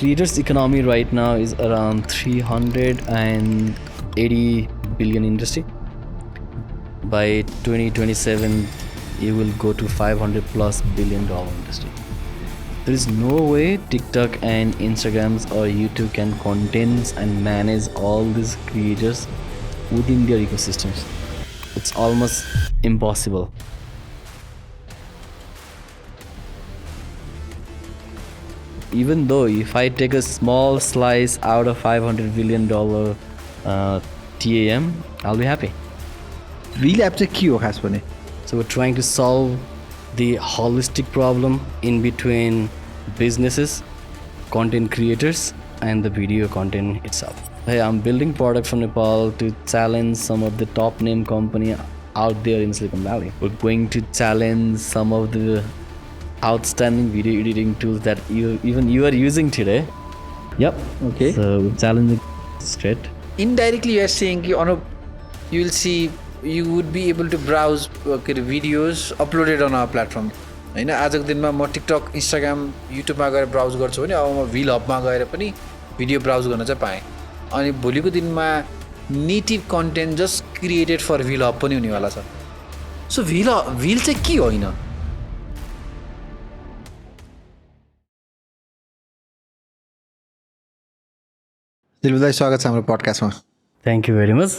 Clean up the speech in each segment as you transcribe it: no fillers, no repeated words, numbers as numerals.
creators economy right now is around 380 billion industry. By 2027, it will go to $500+ billion industry. There is no way TikTok and Instagrams or YouTube can contain and manage all these creators within their ecosystems. It's almost impossible. Even though if I take a small slice out of $500 billion TAM, I'll be happy. Veel App चाहिँ के हो खास भने? So we're trying to solve the holistic problem in between businesses, content creators, and the video content itself. Hey, I'm building product from Nepal to challenge some of the top name company out there in Silicon Valley. We're going to challenge some of the outstanding video editing tools that you are using today. Yep. Okay. So we're challenging straight. Indirectly, you are saying you will see, you would be able to browse videos uploaded on our platform. हैन आजको दिनमा म TikTok Instagram युट्युबमा गएर browse गर्छु भने अब म wheel हबमा गएर पनि भिडियो ब्राउज गर्न चाहिँ पाएँ अनि भोलिको दिनमा नेटिभ कन्टेन्ट जस्ट क्रिएटेड फर व्हील हब पनि हुनेवाला छ सो व्हील चाहिँ के होइन दिलीप दाइ स्वागत छ हाम्रो पडकास्टमा Thank you very much.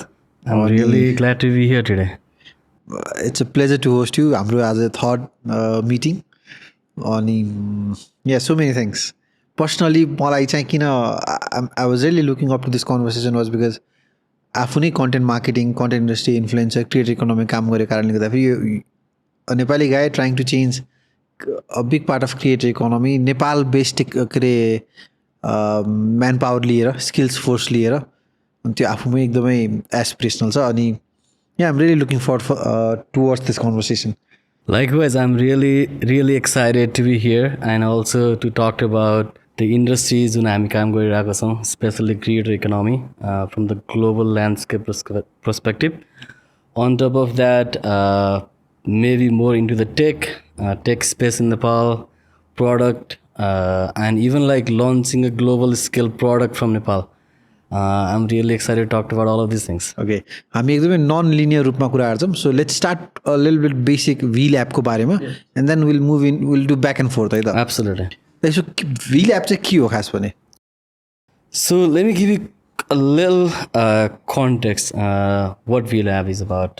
I'm really glad to be here today. It's a pleasure to host you. हाम्रो आज थर्ड मिटिङ अनि so many things. Personally, मलाई चाहिँ किन I was really looking up to this conversation was because आफू नै content marketing content industry influencer creator economy काम गरेको कारणले गर्दाखेरि Nepali guy trying to change a big part of creator economy Nepal based के अरे म्यान पावर लिएर स्किल्स फोर्स लिएर अनि त्यो आफूमै एकदमै एस्पिरेसनल छ अनि I'm really looking forward towards this conversation. Likewise, I'm really excited to be here and also to talk about the industries जुन हामी काम गरिरहेको छौँ, especially creator economy from the global landscape perspective. On top of that, maybe more into the tech space in Nepal, product, and even like launching a global scale product from Nepal. I'm really excited to talk about all of these things. Okay, हामी एकदमै none linear रूपमा कुरा गर्छौँ. So let's start a little bit basic Veel App को बारेमा and then we'll do back and forth है त. Absolutely. So Veel App चाहिँ के हो खास भने? So let me give you a little context what Veel App is about.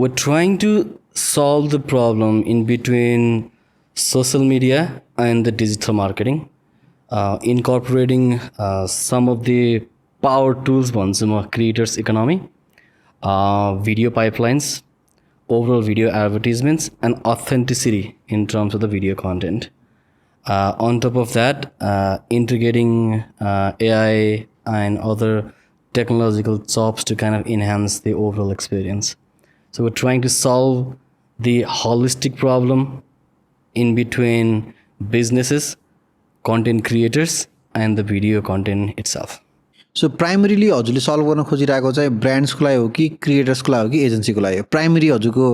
We're trying to solve the problem in between social media and the digital marketing. Incorporating some of the power tools once more creators economy, video pipelines, overall video advertisements, and authenticity in terms of the video content. On top of that, integrating AI and other technological chops to kind of enhance the overall experience. So we're trying to solve the holistic problem in between businesses, content creators, and the video content itself. So primarily हजुरले solve गर्न खोजिरहेको चाहिँ ब्रान्ड्सको लागि हो कि क्रिएटर्सको लागि हो कि एजेन्सीको लागि हो प्राइमरी हजुरको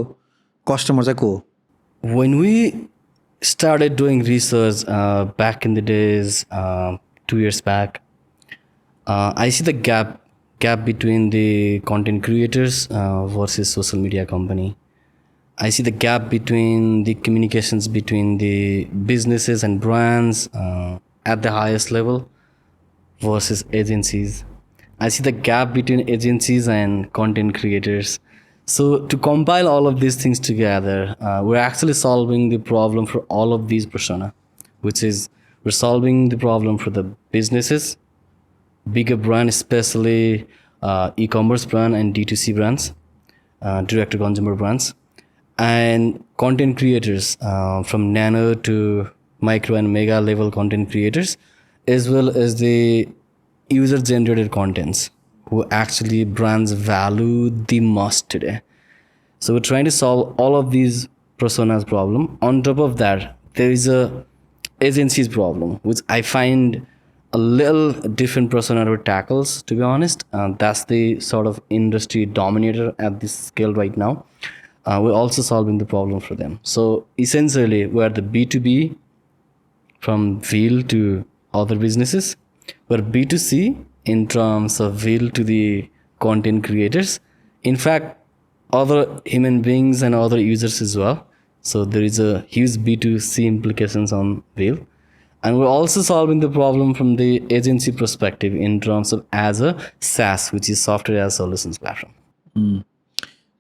कस्टमर चाहिँ को हो When we started doing research back in the days 2 years back, I see the gap between the content creators versus social media company. I see the gap between the communications between the businesses and brands at the highest level versus agencies. I see the gap between agencies and content creators. So to compile all of these things together, we're actually solving the problem for all of these persona, which is we're solving the problem for the businesses, bigger brand, especially e-commerce brand and D2C brands, direct-to-consumer brands, and content creators from nano to micro and mega level content creators, as well as the user generated contents who actually brands value the most today. So we're trying to solve all of these personas problem. On top of that, there is a agencies problem, which I find a little different persona to tackles, to be honest. That's the sort of industry dominator at this scale right now. We're also solving the problem for them. So essentially, we're the B2B from Veel to other businesses. We're B2C in terms of Veel to the content creators. In fact, other human beings and other users as well. So there is a huge B2C implications on Veel. And we're also solving the problem from the agency perspective in terms of as a SaaS, which is software as solutions platform.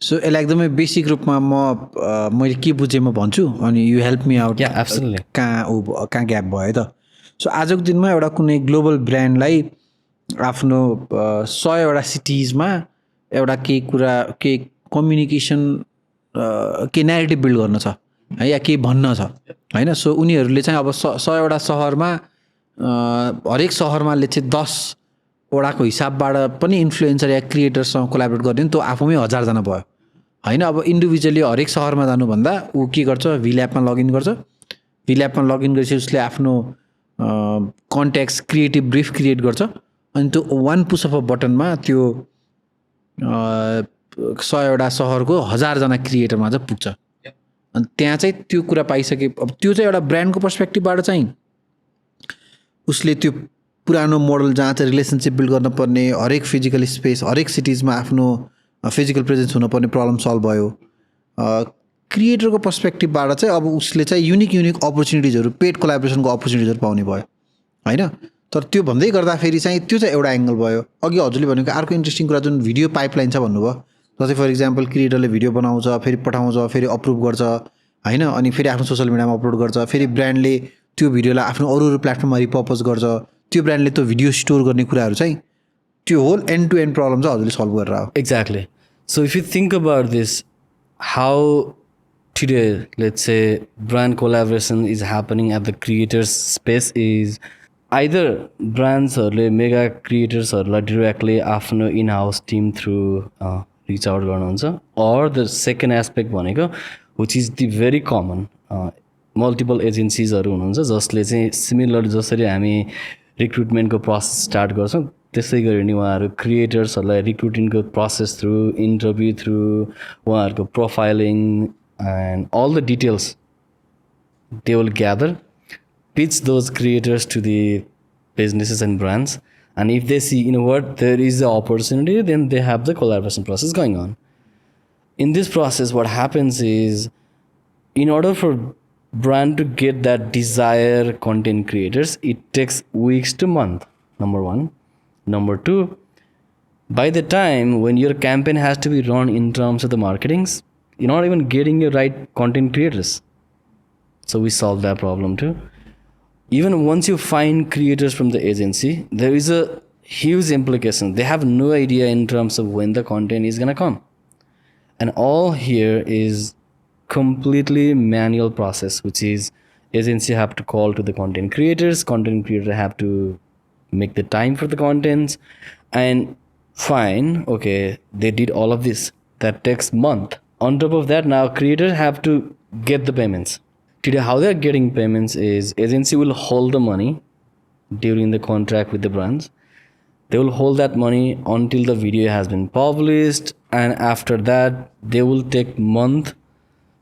सो यसलाई एकदमै basic रूपमा मैले के बुझेँ म भन्छु अनि यु help me out Yeah, absolutely. कहाँ ग्याप भयो त सो आजको दिनमा एउटा कुनै ग्लोबल ब्रान्डलाई आफ्नो 100वटा सिटिजमा एउटा केही कुरा केही कम्युनिकेसन केही नेरेटिभ बिल्ड गर्न छ है या केही भन्न छ होइन सो उनीहरूले चाहिँ अब 100वटा सहरमा हरेक सहरमा चाहिँ 10वटाको हिसाबबाट पनि इन्फ्लुएन्सर या क्रिएटर्ससँग कोलाबरेट गर्ने त्यो आफूमै 1000जना भयो होइन अब इन्डिभिजुअली हरेक सहरमा जानुभन्दा ऊ के गर्छ Veel Appमा लगइन गर्छ Veel Appमा लगइन गरेपछि उसले आफ्नो कन्ट्याक्ट्स क्रिएटिभ ब्रिफ क्रिएट गर्छ अनि त्यो वान पुस अफ अ बटनमा त्यो 100वटा सहरको 1000जना क्रिएटरमा चाहिँ पुग्छ अनि त्यहाँ चाहिँ त्यो कुरा पाइसके अब त्यो चाहिँ एउटा ब्रान्डको पर्सपेक्टिभबाट चाहिँ उसले त्यो पुरानो मोडल जहाँ चाहिँ रिलेसनसिप बिल्ड गर्नुपर्ने हरेक फिजिकल स्पेस हरेक सिटिजमा आफ्नो फिजिकल प्रेजेन्स हुनुपर्ने प्रब्लम सल्भ भयो क्रिएटरको पर्सपेक्टिभबाट चाहिँ अब उसले चाहिँ युनिक अपर्च्युनिटिजहरू पेड कोलाबोरेसनको अपर्च्युनिटिजहरू पाउने भयो होइन तर त्यो भन्दै गर्दाखेरि चाहिँ त्यो चाहिँ एउटा एङ्गल भयो अघि हजुरले भनेको अर्को इन्ट्रेस्टिङ कुरा जुन भिडियो पाइपलाइन छ भन्नुभयो जस्तै फर इक्जाम्पल क्रिएटरले भिडियो बनाउँछ फेरि पठाउँछ फेरि अप्रुभ गर्छ होइन अनि फेरि आफ्नो सोसियल मिडियामा अपलोड गर्छ फेरि ब्रान्डले त्यो भिडियोलाई आफ्नो अरू प्लेटफर्ममा रिपर्पज गर्छ त्यो ब्रान्डले त्यो भिडियो स्टोर गर्ने कुराहरू चाहिँ त्यो whole end to end problem चाहिँ हजुरले सल्भ गरेर आयो Exactly. So if you think about this, how today, let's say, brand collaboration is happening at the creators space is either brands or mega creators or directly आफ्नो in-house team through reach out गर्नुहुन्छ or the second aspect भनेको which is the very common multiple agencies हुनुहुन्छ जसले चाहिँ similar जसरी हामी रिक्रुटमेन्टको process start गर्छौँ त्यसै गरी नि उहाँहरू क्रिएटर्सहरूलाई रिक्रुटिङको प्रोसेस थ्रु इन्टरभ्यू थ्रु उहाँहरूको profiling and all the details they will gather pitch those creators to the businesses and brands, and if they see what there is the opportunity, then they have the collaboration process going on. In this process what happens is, in order for brand to get that desired content creators, it takes weeks to month, number one. Number two, by the time when your campaign has to be run in terms of the marketings, you're not even getting your right content creators. So we solve that problem too. Even once you find creators from the agency, there is a huge implication. They have no idea in terms of when the content is going to come. And all here is completely manual process, which is agency have to call to the content creators have to make the time for the contents, and fine, okay, they did all of this. That takes month. On top of that, now creators have to get the payments. Today, how they're getting payments is agency will hold the money during the contract with the brands. They will hold that money until the video has been published, and after that, they will take month.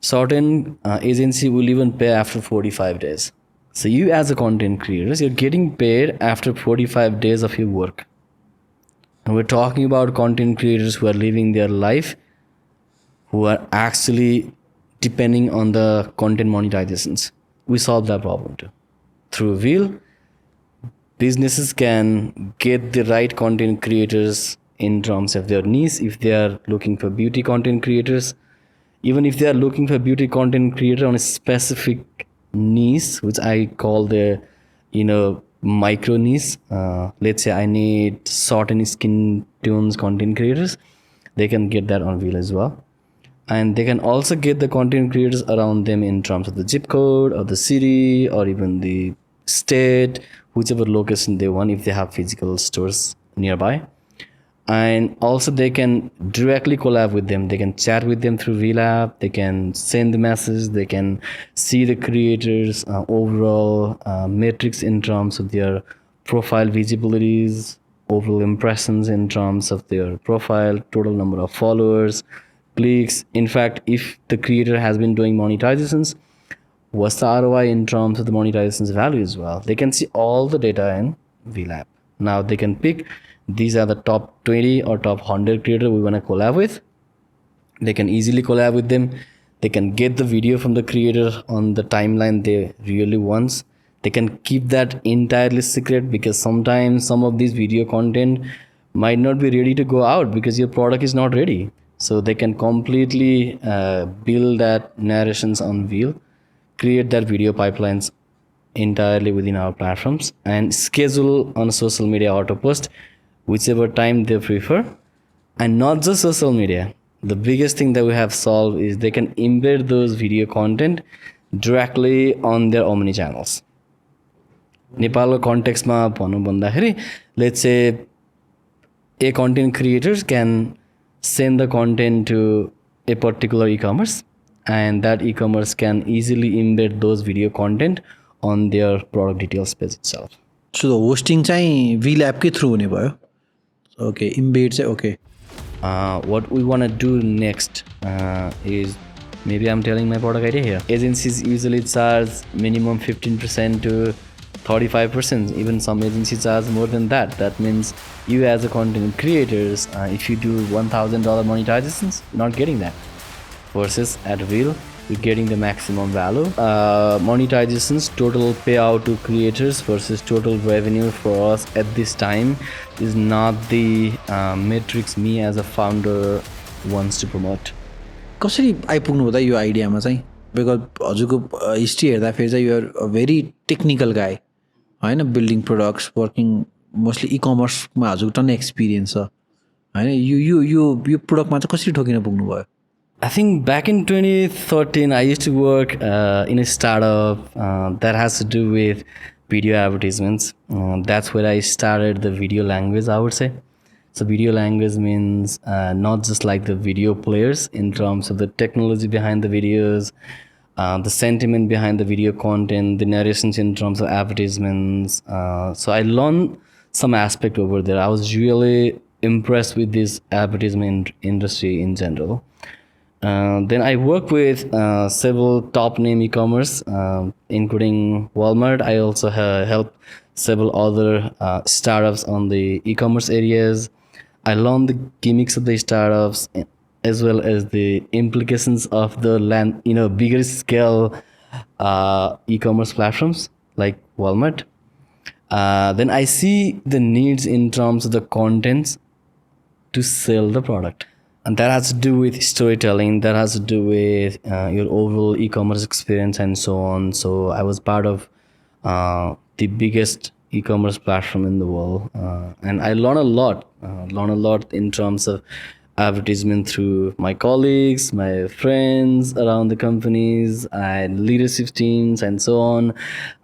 Certain agency will even pay after 45 days. So you as a content creator, you're getting paid after 45 days of your work. And we're talking about content creators who are living their life, who are actually depending on the content monetizations. We solve that problem too. Through Veel, businesses can get the right content creators in terms of their niche. If they are looking for beauty content creators, even if they are looking for beauty content creator on a specific niche, which I call the micro niche, let's say I need certain skin tones content creators, they can get that on Veel as well. And they can also get the content creators around them in terms of the zip code or the city or even the state, whichever location they want, if they have physical stores nearby. And also they can directly collab with them. They can chat with them through Veel App. They can send the message. They can see the creators overall metrics in terms of their profile visibilities, overall impressions in terms of their profile, total number of followers, clicks. In fact, if the creator has been doing monetizations, what's the ROI in terms of the monetization's value as well. They can see all the data in Veel App. Now they can pick, these are the top 20 or top 100 creators we want to collab with. They can easily collab with them. They can get the video from the creator on the timeline they really want. They can keep that entirely secret, because sometimes some of these video content might not be ready to go out because your product is not ready. So they can completely build that narrations on Veel, create that video pipelines entirely within our platforms, and schedule on social media auto post whichever time they prefer. And not just social media, the biggest thing that we have solved is they can embed those video content directly on their omni channels. नेपालको कन्टेक्स्टमा भनौँ भन्दाखेरि let's say a content creators can send the content to a particular e-commerce, and that e-commerce can easily embed those video content on their product details page itself. So the hosting चाहिँ Veel app कै through हुने भयो. Okay, embed चाहिँ okay. What we want to do next is, maybe I'm telling my product idea here. Agencies usually charge minimum 15% to 35%. Even some agencies charge more than that. That means you as a content creators, if you do $1,000 monetizations, you're not getting that. Versus at Veel, you're getting the maximum value. Monetizations, total payout to creators versus total revenue for us at this time is not the metrics me as a founder wants to promote. कसरी आइपुग्नु भयो त यो आइडियामा चाहिँ? Because हजुरको history हेर्दाखेरि चाहिँ you're a very technical गाई होइन, बिल्डिङ प्रोडक्ट्स, वर्किङ मोस्टली इ कमर्समा हजुरको टन्नै एक्सपिरियन्स छ होइन. यो प्रोडक्टमा चाहिँ कसरी ठोकिन पुग्नु भयो? I think back in 2013, I used to work in a startup that has to do with video advertisements. That's where I started the video language, I would say. So video language means not just like the video players in terms of the technology behind the videos, the sentiment behind the video content, the narrations in terms of advertisements. So I learned some aspect over there. I was really impressed with this advertisement industry in general. Then I work with several top name e-commerce, including Walmart. I also help several other startups on the e-commerce areas. I learned the gimmicks of the startups as well as the implications of the bigger scale e-commerce platforms like Walmart. Then I see the needs in terms of the contents to sell the product. And that has to do with storytelling, that has to do with your overall e-commerce experience and so on. So I was part of the biggest e-commerce platform in the world. And I learned a lot in terms of advertisement through my colleagues, my friends around the companies and leadership teams and so on.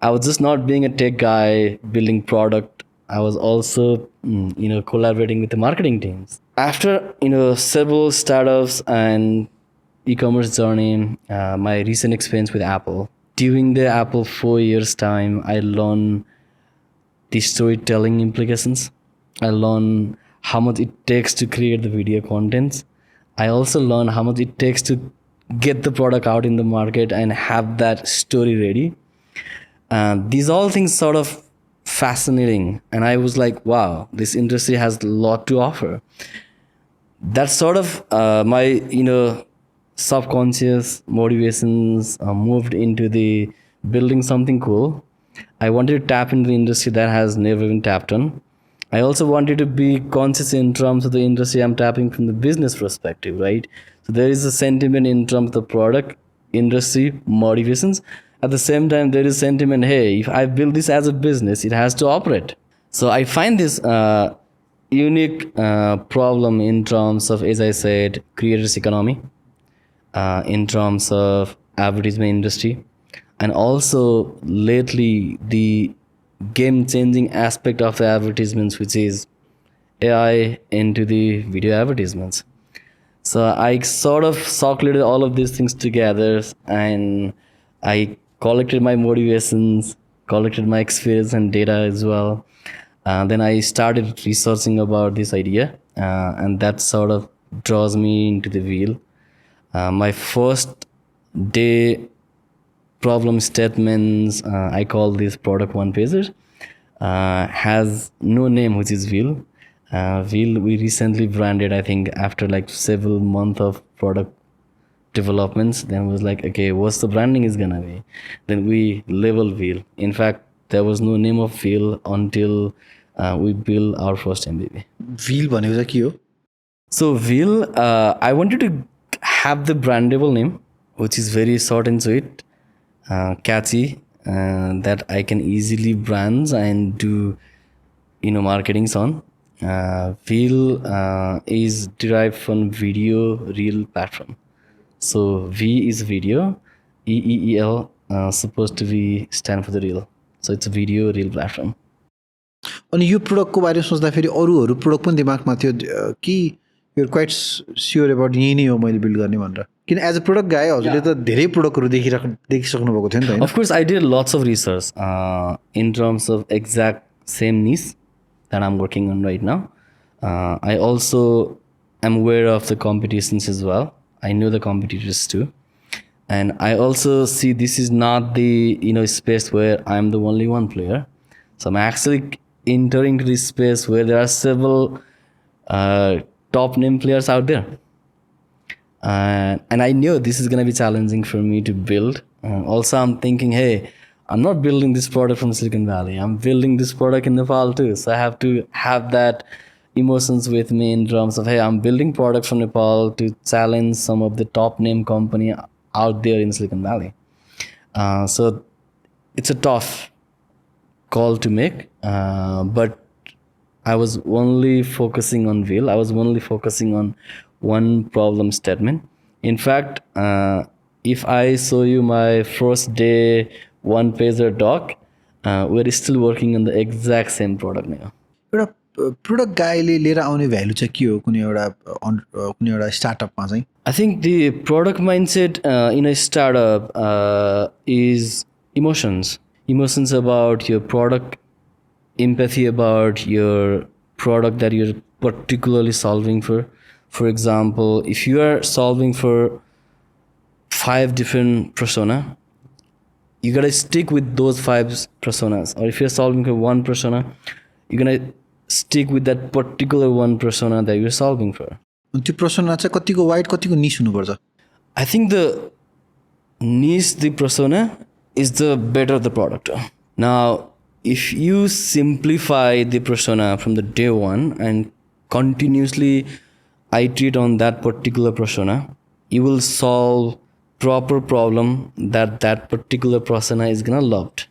I was just not being a tech guy building product. I was also, collaborating with the marketing teams. After, several startups and e-commerce journey, my recent experience with Apple. During the Apple 4 years time, I learned the storytelling implications. I learned how much it takes to create the video contents. I also learned how much it takes to get the product out in the market and have that story ready. These all things sort of fascinating, and I was like, wow, this industry has a lot to offer. That's sort of my subconscious motivations moved into the building something cool. I wanted to tap into the industry that has never been tapped on. I also wanted to be conscious in terms of the industry I'm tapping from the business perspective, right? So there is a sentiment in terms of the product, industry, motivations. At the same time, there is sentiment, hey, if I build this as a business, it has to operate. So I find this unique problem in terms of, as I said, creators economy, in terms of advertisement industry, and also lately the game-changing aspect of the advertisements, which is AI into the video advertisements. So I sort of circulated all of these things together, and I collected my motivations, collected my experience and data as well. Then I started researching about this idea, and that sort of draws me into the Veel. My first day problem statements. I call these product one pagers. Has no name, which is Veel. Veel we recently branded, I think, after like several months of product developments. Then was like, okay, what's the branding is gonna be? Then we label Veel. In fact, there was no name of Veel until we built our first MVP. Veel भनेको चाहिँ के हो? So Veel, I wanted to have the brandable name, which is very short and sweet, catchy, that I can easily brand and do, marketing on. Veel is derived from video reel platform. So V is video, EEEL supposed to be stand for the reel. So it's a video reel platform. अनि यो प्रोडक्टको बारेमा सोच्दाखेरि अरूहरू product पनि दिमागमा थियो कि यो quite sure about यही नै हो मैले बिल्ड गर्ने भनेर किन एज अ प्रोडक्ट गाए हजुरले त धेरै प्रोडक्टहरू देखिसक्नु भएको थियो नि त हैन Of course, I did lots of research in terms of exact same niche that I'm working on right now. I also am aware of the competitions as well. I know the competitors too. And I also see this is not the space where I'm the only one player. So I'm actually entering to this space where there are several top name players out there. And I know this is going to be challenging for me to build. Also, I'm thinking, hey, I'm not building this product from Silicon Valley. I'm building this product in Nepal too. So I have to have that emotions with me in terms of, hey, I'm building product from Nepal to challenge some of the top name company out there in Silicon Valley. So it's a tough call to make, but I was only focusing on Veel. I was only focusing on one problem statement. In fact, if I show you my first day one pager doc, we're still working on the exact same product now. एउटा product गाईले लिएर आउने value चाहिँ के हो कुनै एउटा स्टार्टअपमा चाहिँ I think the product mindset in a startup is emotions. Emotions about your product, empathy about your product that you're particularly solving for. For example, if you are solving for 5 different persona, you gotta stick with those 5 personas. Or if you're solving for one persona, you're gonna stick with that particular one persona that you're solving for. अनि त्यो persona चाहिँ कतिको wide कतिको निश हुनुपर्छ I think the niche the persona is the better the product. Now, if you simplify the persona from the day one and continuously iterate on that particular persona, you will solve proper problem that particular persona is gonna love.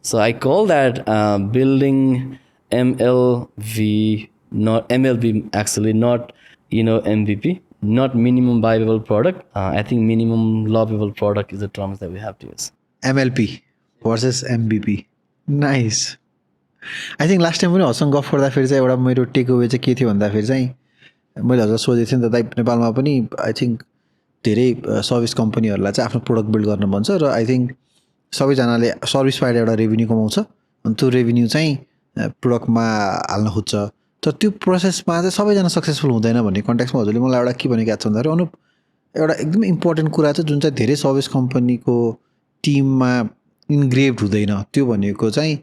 So I call that building MLV, not MLB actually, not MVP, not minimum viable product. I think minimum lovable product is the terms that we have to use. MLP versus MVP nice I think last time पनि हजुरसँग गफ गर्दाखेरि चाहिँ एउटा मेरो take away चाहिँ के थियो भन्दाखेरि चाहिँ मैले हजुर सोधेको थिएँ नि त दाइ नेपालमा पनि आई थिङ्क धेरै सर्भिस कम्पनीहरूलाई चाहिँ आफ्नो प्रोडक्ट बिल्ड गर्न भन्छ र आई थिङ्क सबैजनाले सर्भिसबाट एउटा रेभेन्यू कमाउँछ अनि त्यो रेभेन्यू चाहिँ प्रोडक्टमा हाल्न खोज्छ तर त्यो प्रोसेसमा चाहिँ सबैजना सक्सेसफुल हुँदैन भन्ने कन्ट्याक्समा हजुरले मलाई एउटा के भनेको याद छ भन्दाखेरि अनुप एउटा एकदमै इम्पोर्टेन्ट कुरा चाहिँ जुन चाहिँ धेरै सर्भिस कम्पनीको टिममा इन्ग्रेभ्ड हुँदैन त्यो भनेको चाहिँ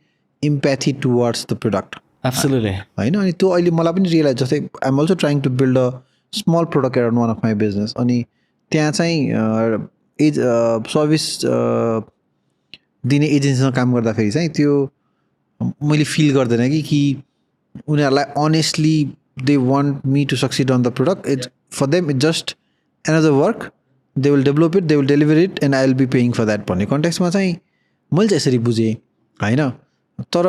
empathy towards the product Absolutely. होइन अनि त्यो अहिले मलाई पनि रियलाइज जस्तै I am also trying to build a small product around one of my business अनि त्यहाँ चाहिँ सर्भिस दिने एजेन्सीसँग काम गर्दाखेरि चाहिँ त्यो मैले फिल गर्दैन कि उनीहरूलाई honestly they want me to succeed on the product it's for them it just another work they will develop it they will deliver it and I will be paying for that भन्ने कन्टेक्समा चाहिँ मैले चाहिँ यसरी बुझेँ होइन तर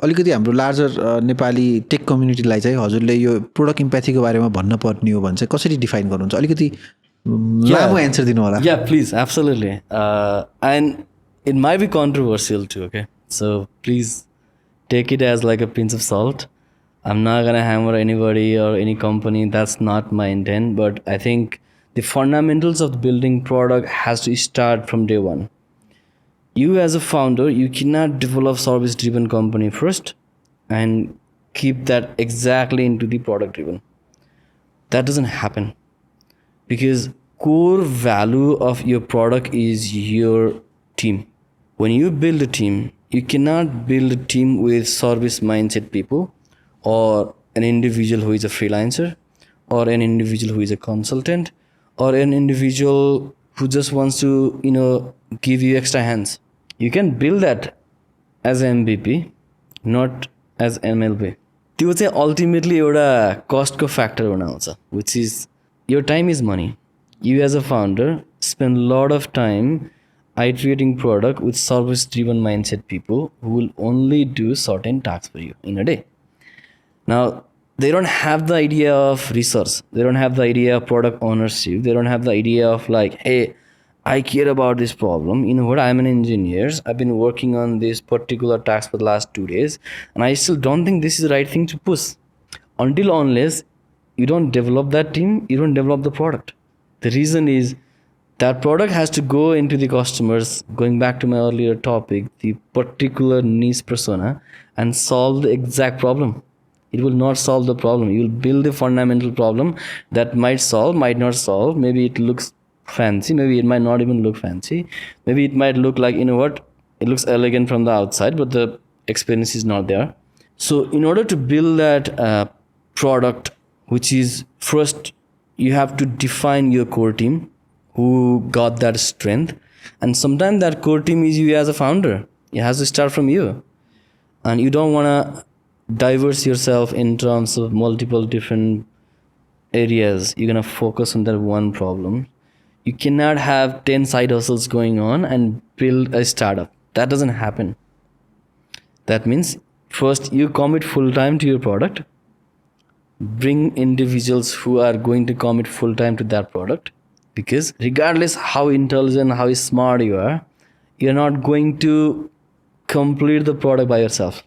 अलिकति हाम्रो लार्जर नेपाली टेक कम्युनिटीलाई चाहिँ हजुरले यो प्रोडक्ट इम्प्याथीको बारेमा भन्न पर्ने हो भने चाहिँ कसरी डिफाइन गर्नुहुन्छ अलिकति लामो एन्सर दिनु होला Yeah, please, absolutely. And it might be controversial too, okay? So please take it as like a pinch of salt. I'm not gonna hammer anybody or any company. That's not my intent. But I think the fundamentals of building product has to start from day one. You as a founder, you cannot develop service-driven company first and keep that exactly into the product-driven. That doesn't happen because core value of your product is your team. When you build a team, you cannot build a team with service mindset people, or an individual who is a freelancer, or an individual who is a consultant, or an individual who just wants to, give you extra hands. You can build that as an MVP, not as MLP. त्यो चाहिँ ultimately एउटा कस्टको factor हुन आउँछ, which is your time is money. You as a founder spend a lot of time iterating product with service driven mindset people who will only do certain tasks for you in a day. Now they don't have the idea of research, they don't have the idea of product ownership, they don't have the idea of like, hey, I care about this problem. You know what, I'm an engineer, I've been working on this particular task for the last 2 days and I still don't think this is the right thing to push. Unless you don't develop that team, you don't develop the product. The reason is that product has to go into the customers, going back to my earlier topic, the particular niche persona, and solve the exact problem. It will not solve the problem. You will build a fundamental problem that might solve, might not solve. Maybe it looks fancy, maybe it might not even look fancy. Maybe it might look like, you know what, it looks elegant from the outside, but the experience is not there. So in order to build that product, which is first you have to define your core team who got that strength, and sometimes that core team is you as a founder. It has to start from you, and you don't want to diverse yourself in terms of multiple different areas. You're going to focus on that one problem. You cannot have 10 side hustles going on and build a startup. That doesn't happen. That means first you commit full time to your product, bring individuals who are going to commit full time to that product, because regardless how intelligent, how smart you are, you're not going to complete the product by yourself.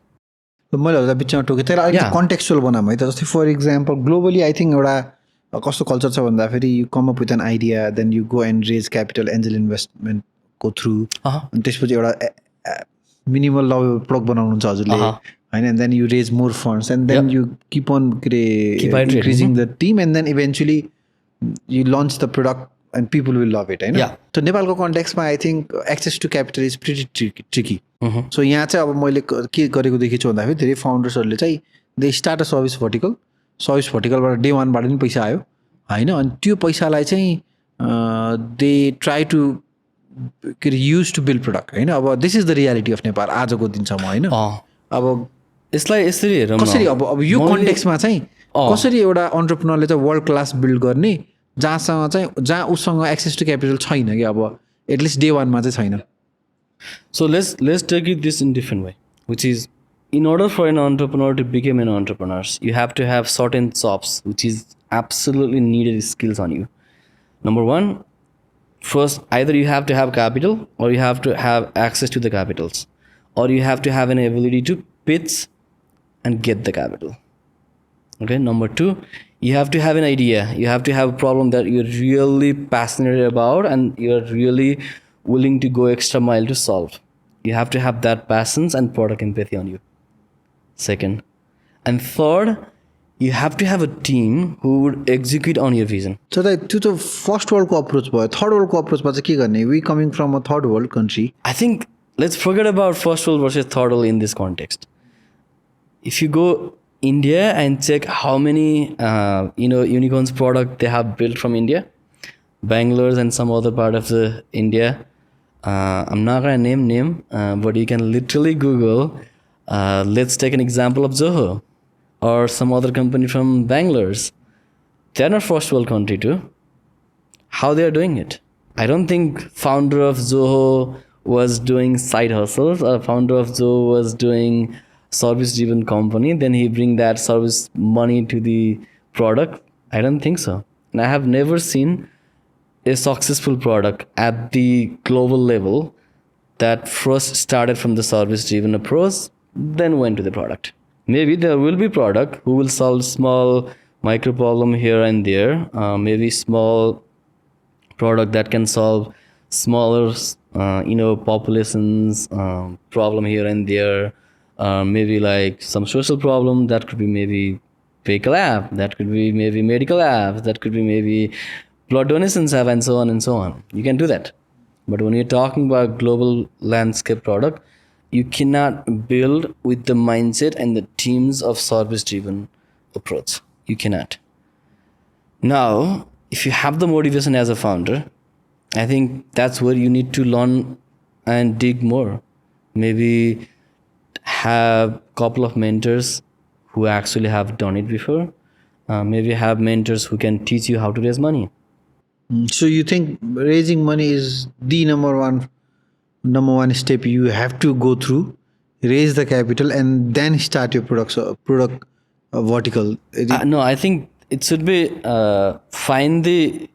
मैले बिचमा टोकेँ तर अलिक contextual बनाऊँ है त. जस्तै for example globally I think एउटा कस्तो कल्चर छ भन्दाखेरि you come up with an idea, then you go and raise capital angel इन्भेस्टमेन्टको थ्रु, अनि त्यसपछि एउटा मिनिमल लभेबल प्रोडक्ट बनाउनुहुन्छ हजुरले होइन, and then you raise more funds and then you keep on increasing the team and then eventually you launch the product and people will love it होइन. त नेपालको कन्टेक्समा I think access to capital is pretty tricky. So यहाँ चाहिँ अब मैले के गरेको देखेछु भन्दाखेरि धेरै फाउन्डर्सहरूले चाहिँ दे स्टार्ट अ सर्भिस भर्टिकलबाट डे वानबाट पनि पैसा आयो होइन, अनि त्यो पैसालाई चाहिँ दे ट्राई टु के अरे युज टु बिल्ड प्रोडक्ट होइन. अब this is the reality of Nepal आजको दिनसम्म होइन. अब यसलाई यसरी हेरौँ कसरी अब यो कन्टेक्समा चाहिँ कसरी एउटा अन्टरप्रेन्योरले चाहिँ वर्ल्ड क्लास बिल्ड गर्ने जहाँ उसँग एक्सेस टु क्यापिटल छैन कि अब एटलिस्ट डे वानमा चाहिँ छैन. So let's take it this in different way, which is in order for an entrepreneur to become an entrepreneur, you have to have certain chops, which is absolutely needed skills on you. Number one, first either you have to have capital or you have to have access to the capitals, or you have to have an ability to pitch and get the capital. Okay. Number two, you have to have an idea. You have to have a problem that you're really passionate about and you're really willing to go extra mile to solve. You have to have that passion and product empathy on you. Second. And third, you have to have a team who would execute on your vision. So त्यो त first वर्ल्डको approach भयो. Third वर्ल्डको अप्रोचमा चाहिँ के गर्ने? We coming from a third world country. I think let's forget about first world versus third world in this context. If you go India and check how many unicorns product they have built from India, Bangalore and some other part of the India. I'm not going to name, but you can literally Google, let's take an example of Zoho or some other company from Bangalore. They're not first world country too. How they are doing it? I don't think founder of Zoho was doing side hustles, or founder of Zoho was doing service driven company, then he bring that service money to the product. I don't think so. And I have never seen a successful product at the global level that first started from the service driven approach, then went to the product. Maybe there will be product who will solve small micro problem here and there, maybe small product that can solve smaller populations problem here and there, maybe like some social problem that could be maybe vehicle app, that could be maybe medical app, that could be maybe blood donations have, and so on and so on. You can do that. But when you're talking about global landscape product, you cannot build with the mindset and the teams of service driven approach. You cannot. Now, if you have the motivation as a founder, I think that's where you need to learn and dig more. Maybe have couple of mentors who actually have done it before. Maybe have mentors who can teach you how to raise money. So you think raising money is the number one step you have to go through, raise the capital, and then start your product vertical. No, I think it should be find the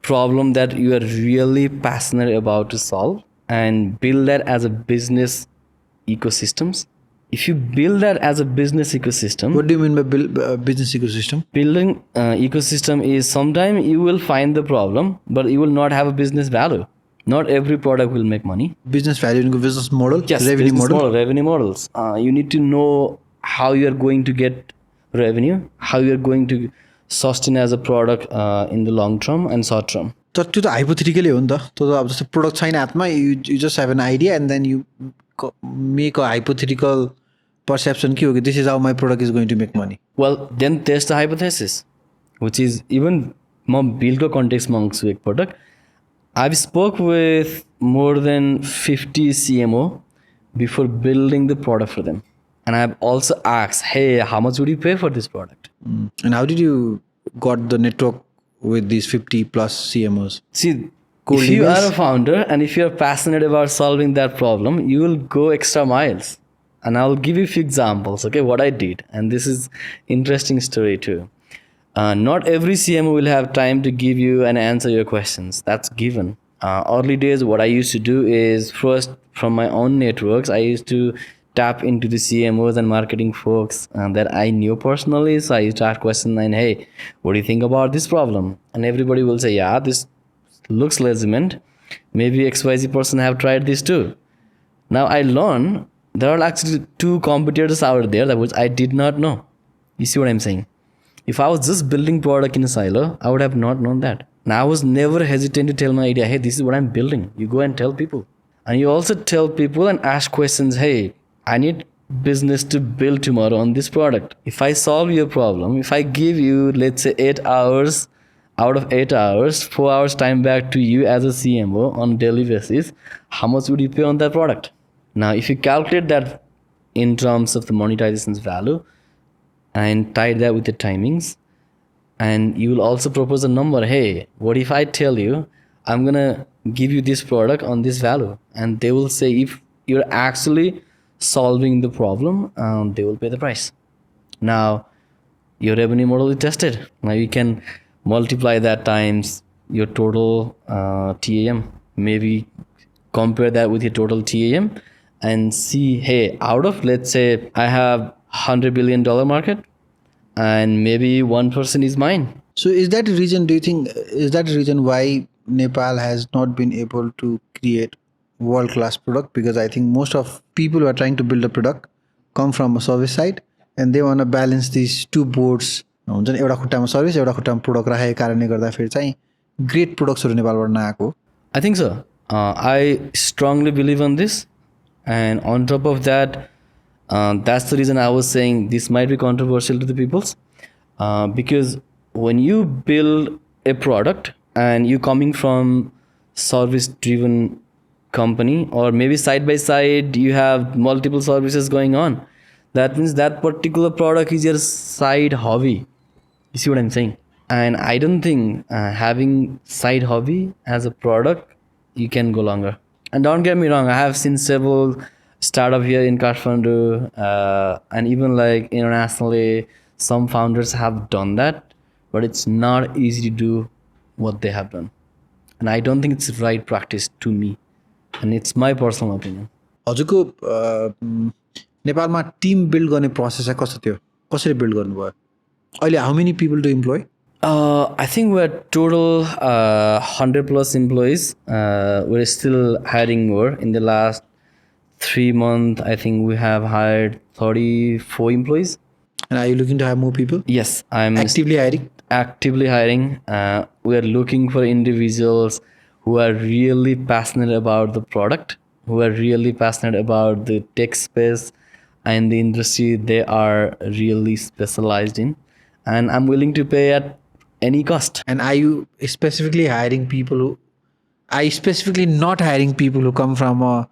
problem that you are really passionate about to solve and build that as a business ecosystems. If you build that as a business ecosystem, What do you mean by business ecosystem? building ecosystem is sometime you will find the problem, but you will not have a business value. Not every product will make money. Business value, business model, Yes, revenue business model. revenue models. You need to know how you are going to get revenue, how you are going to sustain as a product in the long term and short term. तर त्यो त hypothetically हो नि त त्यो त अब जस्तो प्रोडक्ट छैन हातमा you just have an idea and then you make a hypothetical perception के हो कि this is how my product is going to make money Well, then test the hypothesis, which is even म बिलको कन्टेक्स्टमा आउँछु एकपटक. I've spoke with more than 50 CMO before building the product for them. And I've also asked, hey, how much would you pay for this product? And how did you got the network with these 50 plus CMOs? See, Cold if you emails? are a founder and if you're passionate about solving that problem, you will go extra miles. And I'll give you a few examples, okay, what I did. And this is interesting story too. Not every CMO will have time to give you and answer your questions. That's given. Early days, what I used to do is first from my own networks, I used to tap into the CMOs and marketing folks that I knew personally. So I used to ask questions and, hey, what do you think about this problem? And everybody will say, yeah, this looks legitimate. Maybe XYZ person have tried this too. Now I learned there are actually two competitors out there that which I did not know. You see what I'm saying? If I was just building product in a silo, I would have not known that. Now I was never hesitant to tell my idea, hey, this is what I'm building. You go and tell people. And you also tell people and ask questions, hey, I need business to build tomorrow on this product. If I solve your problem, if I give you, let's say 8 hours, out of 8 hours, 4 hours time back to you as a CMO on a daily basis, how much would you pay on that product? Now, if you calculate that in terms of the monetization's value and tie that with the timings, and you will also propose a number, hey, what if I tell you I'm gonna give you this product on this value? And they will say, if you're actually solving the problem, they will pay the price. Now your revenue model is tested. Now you can multiply that times your total TAM, maybe compare that with your total TAM and see, hey, out of, let's say I have $100 billion market and maybe 1% is mine. So is that a reason, do you think, is that a reason why Nepal has not been able to create world-class product? Because I think most of people who are trying to build a product come from a service side and they want to balance these two boards. हुन्छ नि एउटा खुट्टामा service एउटा खुट्टामा product राखेको कारणले गर्दाखेरि चाहिँ ग्रेट प्रोडक्ट्सहरू नेपालबाट नआएको. I think so. I strongly believe on this. And on top of that, that's the reason I was saying this might be controversial to the peoples. Because when you build a product and you coming from service driven company, or maybe side by side you have multiple services going on, that means that particular product is your side hobby. You see what I'm saying? And I don't think having side hobby as a product, you can go longer. And don't get me wrong, I have seen several startup here in Kathmandu, and even like internationally, some founders have done that, but it's not easy to do what they have done. And I don't think it's the right practice to me. And it's my personal opinion. हजुरको नेपालमा Tim build गर्ने process चाहिँ कस्तो थियो, कसरी build गर्नुभयो? अहिले how many people to employ? I think we're total 100 plus employees. We're still hiring more. In the last 3 months, I think we have hired 34 employees. And are you looking to hire more people? Yes, I'm Actively hiring? actively hiring. We are looking for individuals who are really passionate about the product, who are really passionate about the tech space and the industry they are really specialized in, and I'm willing to pay at any cost. And are you specifically hiring people who are you specifically not hiring people who come from a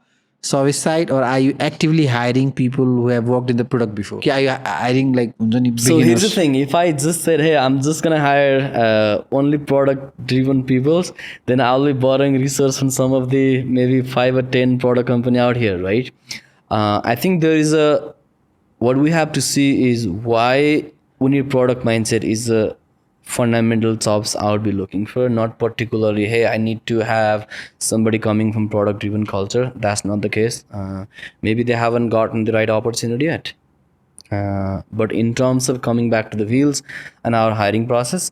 service side, or are you actively hiring people who have worked in the product before? Are you hiring like So here's the beginners? thing: if I just said, "Hey, I'm just gonna hire only product-driven peoples," then I'll be borrowing resource from some of the maybe 5 or 10 product company out here, right? I think there is a what we have to see is why we need product mindset is a fundamental jobs I would be looking for, not particularly, hey, I need to have somebody coming from product driven culture. That's not the case. Maybe they haven't gotten the right opportunity yet. But in terms of coming back to the wheels and our hiring process,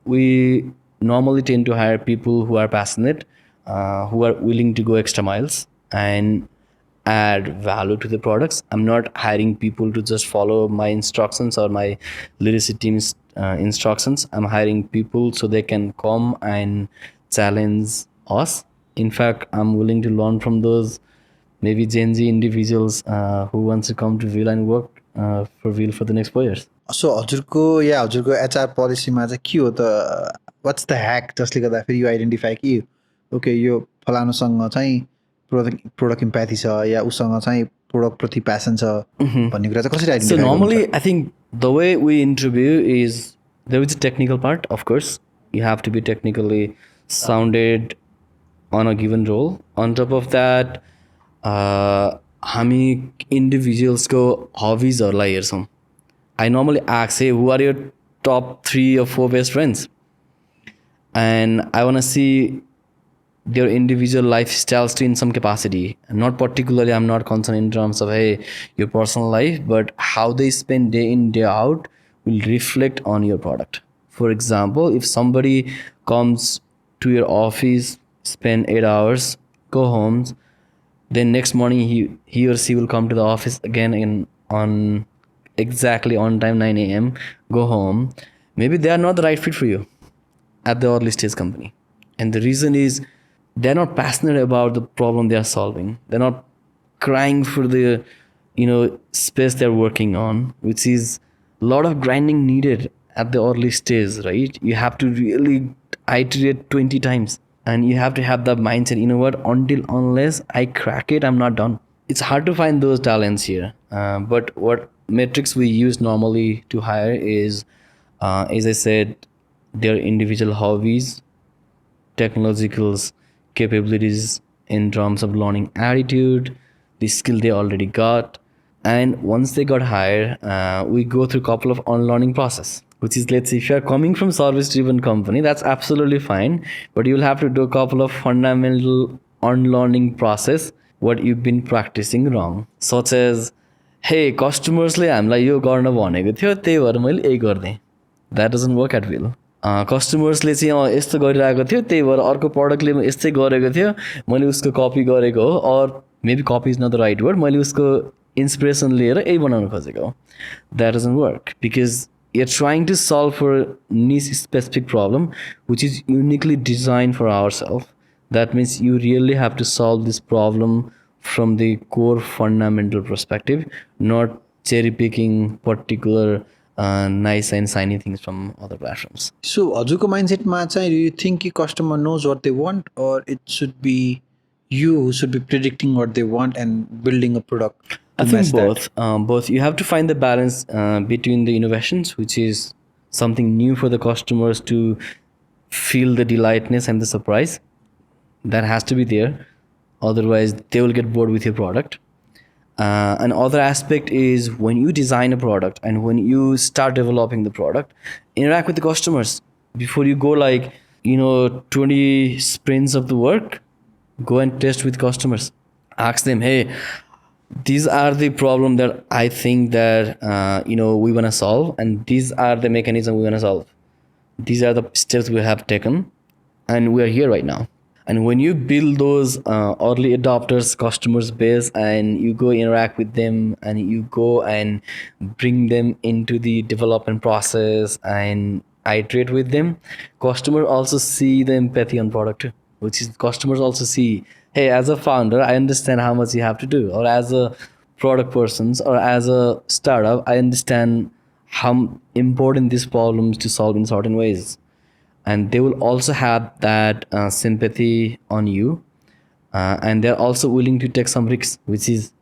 we normally tend to hire people who are passionate, who are willing to go extra miles and add value to the products. I'm not hiring people to just follow my instructions or my leadership team's instructions. I'm hiring people so they can come and challenge us. In fact, I'm willing to learn from those maybe Gen Z individuals who wants to come to Wheel and work for Wheel for the next 4 years. सो हजुरको HR पोलिसीमा चाहिँ के हो त what's the hack जसले गर्दाखेरि यो identify कि okay यो फलानुसँग चाहिँ product इम्प्याथी छ या उसँग चाहिँ प्रोडक्टप्रति प्यासन छ भन्ने कुरा चाहिँ कसरी So identify normally, I think the way we interview is there is a technical part, of course. You have to be technically sounded on a given role. On top of that, हामी इन्डिभिजुअल्सको हबिजहरूलाई हेर्छौँ. I normally ask, hey, who are your top 3 or 4 best friends? And I want to see their individual lifestyles too in some capacity. Not particularly, I'm not concerned in terms of, hey, your personal life, but how they spend day in, day out will reflect on your product. For example, if somebody comes to your office, spend 8 hours, go home, then next morning he or she will come to the office again on exactly on time 9 a.m, go home, maybe they are not the right fit for you at the early stage company. And the reason is they're not passionate about the problem they are solving. They're not crying for the space they're working on, which is a lot of grinding needed at the early stage, right? You have to really iterate 20 times, and you have to have that mindset, what, until unless I crack it, I'm not done. It's hard to find those talents here, but what metrics we use normally to hire is, as I said, their individual hobbies, technological capabilities in terms of learning attitude, the skill they already got. And once they got hired, we go through a couple of unlearning process, which is, let's say, if you're coming from service driven company, that's absolutely fine, but you'll have to do a couple of fundamental unlearning process what you've been practicing wrong, such as, hey, कस्टमर्सले हामीलाई यो गर्न भनेको थियो, त्यही भएर मैले यही गरिदिएँ. That doesn't work at will. कस्टमर्सले चाहिँ यस्तो गरिरहेको थियो, त्यही भएर अर्को प्रडक्टले यस्तै गरेको थियो, मैले उसको कपी गरेको हो, अर मेबी कपी is not the right word, मैले उसको इन्सपिरेसन लिएर यही बनाउनु खोजेको हो. That doesn't work because you're trying to solve for a niche specific problem which is uniquely designed for ourselves. That means you really have to solve this problem from the core fundamental perspective, not cherry picking particular nice and shiny things from other platforms. सो हजुरको माइन्डसेटमा चाहिँ you think कि customer knows what they want, or it should be you who should be predicting what they want and building a product I to think match that? both. You have to find the balance between the innovations, which is something new for the customers to feel the delightness and the surprise. That has to be there. Otherwise, they will get bored with your product. Another aspect is when you design a product and when you start developing the product, interact with the customers before you go 20 sprints of the work. Go and test with customers. Ask them, hey, these are the problem that I think that we want to solve, and these are the mechanism we want to solve. These are the steps we have taken, and we are here right now. And when you build those early adopters customers base, and you go interact with them, and you go and bring them into the development process and iterate with them, customer also see the empathy on product too. which is customers also see, hey, as a founder, I understand how much you have to do, or as a product persons, or as a startup, I understand how important these problems to solve in certain ways. And they will also have that sympathy on you, and they're also willing to take some risks, which is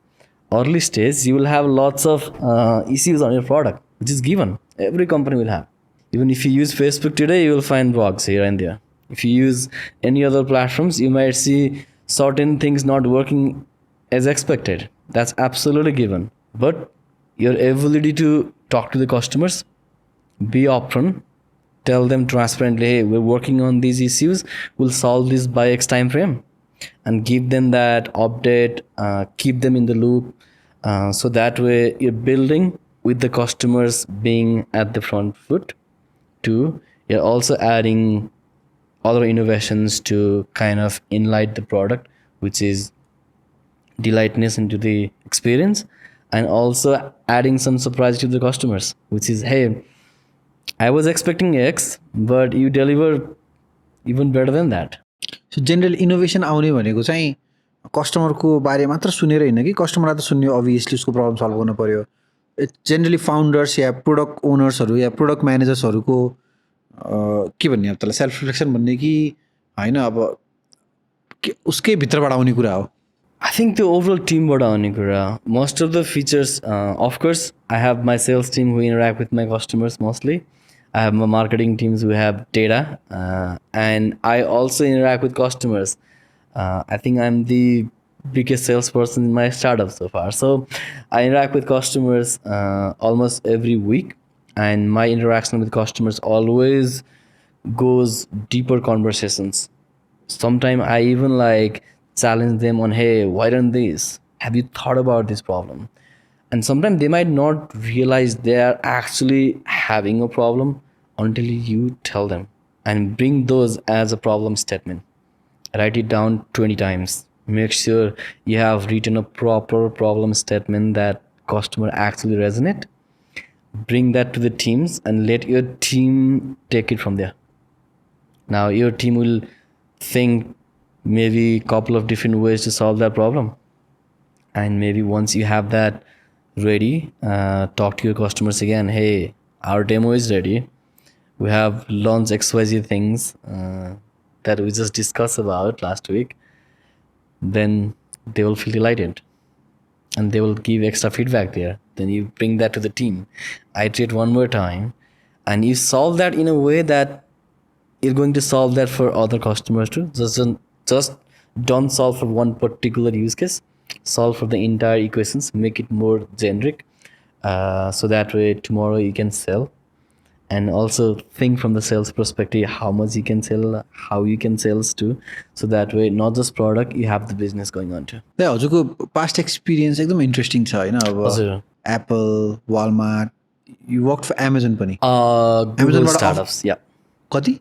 early stage. You will have lots of issues on your product, which is given, every company will have. Even if you use Facebook today, you will find bugs here and there. If you use any other platforms, you might see certain things not working as expected. That's absolutely given. But your ability to talk to the customers, be upfront, tell them transparently, hey, we're working on these issues, we'll solve this by X time frame, and give them that update, keep them in the loop. So that way you're building with the customers being at the front foot. Two, you're also adding other innovations to kind of enlight the product, which is delightness into the experience, and also adding some surprise to the customers, which is, hey, I was expecting X, but you deliver even better than that. So general innovation आउने भनेको चाहिँ कस्टमरको बारे मात्र सुनेर होइन कि कस्टमरलाई त सुन्यो, अभियसली उसको प्रब्लम सल्भ गर्नु पऱ्यो. जेनरली फाउन्डर्स या प्रोडक्ट ओनर्सहरू या प्रोडक्ट म्यानेजर्सहरूको के भन्ने, अब त्यसलाई सेल्फ रिफ्लेक्सन भन्ने कि होइन, अब उसकै भित्रबाट आउने कुरा हो. I think the overall team bada aउने कुरा. Most of the features, of course, I have my sales team who interact with my customers mostly. I have my marketing teams who have data, and I also interact with customers. I think I'm the biggest salesperson in my startup so far. So I interact with customers almost every week, and my interaction with customers always goes deeper conversations. Sometimes I even like challenge them on, hey, why don't this, have you thought about this problem? And sometimes they might not realize they are actually having a problem until you tell them, and bring those as a problem statement. Write it down 20 times. Make sure you have written a proper problem statement that customer actually resonate. Bring that to the teams and let your team take it from there. Now your team will think maybe a couple of different ways to solve that problem, and maybe once you have that ready, talk to your customers again, hey, our demo is ready, we have launched XYZ things that we just discussed about last week. Then they will feel delighted, and they will give extra feedback there. Then you bring that to the team, iterate one more time, and you solve that in a way that you're going to solve that for other customers too. Just don't solve for one particular use case. Solve for the entire equations. Make it more generic, so that way tomorrow you can sell. And also think from the sales perspective, how much you can sell, how you can sales too. So that way, not just product, you have the business going on too. त्यही हजुरको past experience एकदम interesting छ होइन. अब हजुर. Apple, Walmart, you work for Amazon पनि. Google Amazon startups, yeah. कति?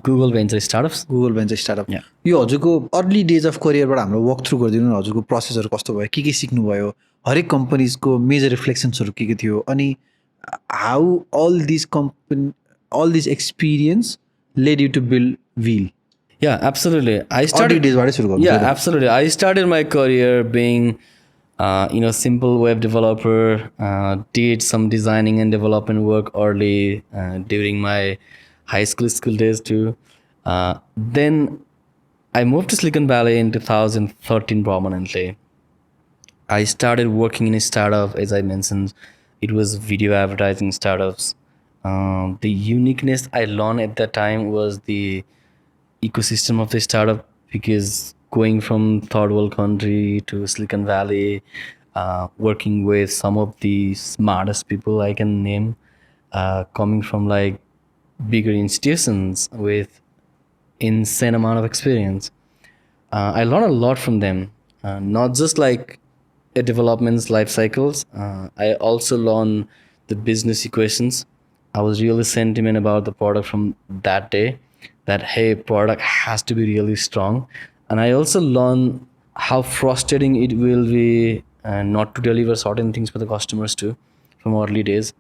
Google venture startups. Google venture startup. Yeah. यो हजुरको अर्ली डेज अफ करियरबाट हाम्रो वक थ्रु गरिदिनु न. हजुरको प्रोसेसहरू कस्तो भयो, के सिक्नुभयो, हरेक कम्पनीजको मेजर रिफ्लेक्सन्सहरू के थियो, अनि how all this experience led you to build Veel. Yeah, absolutely. I early started. डेजबाटै सुरु गर्नु. Yeah, absolutely. I started my career being, simple web developer. Did some designing and development work early during my high school days too. Then I moved to Silicon Valley in 2013 prominently. I started working in a startup, as I mentioned. It was video advertising startups. The uniqueness I learned at that time was the ecosystem of the startup, because going from third world country to Silicon Valley, working with some of the smartest people I can name, coming from like bigger institutions with insane amount of experience. I learned a lot from them, not just like a development's life cycles. I also learned the business equations. I was really sentiment about the product from that day, that hey, product has to be really strong. And I also learned how frustrating it will be not to deliver certain things for the customers too from early days.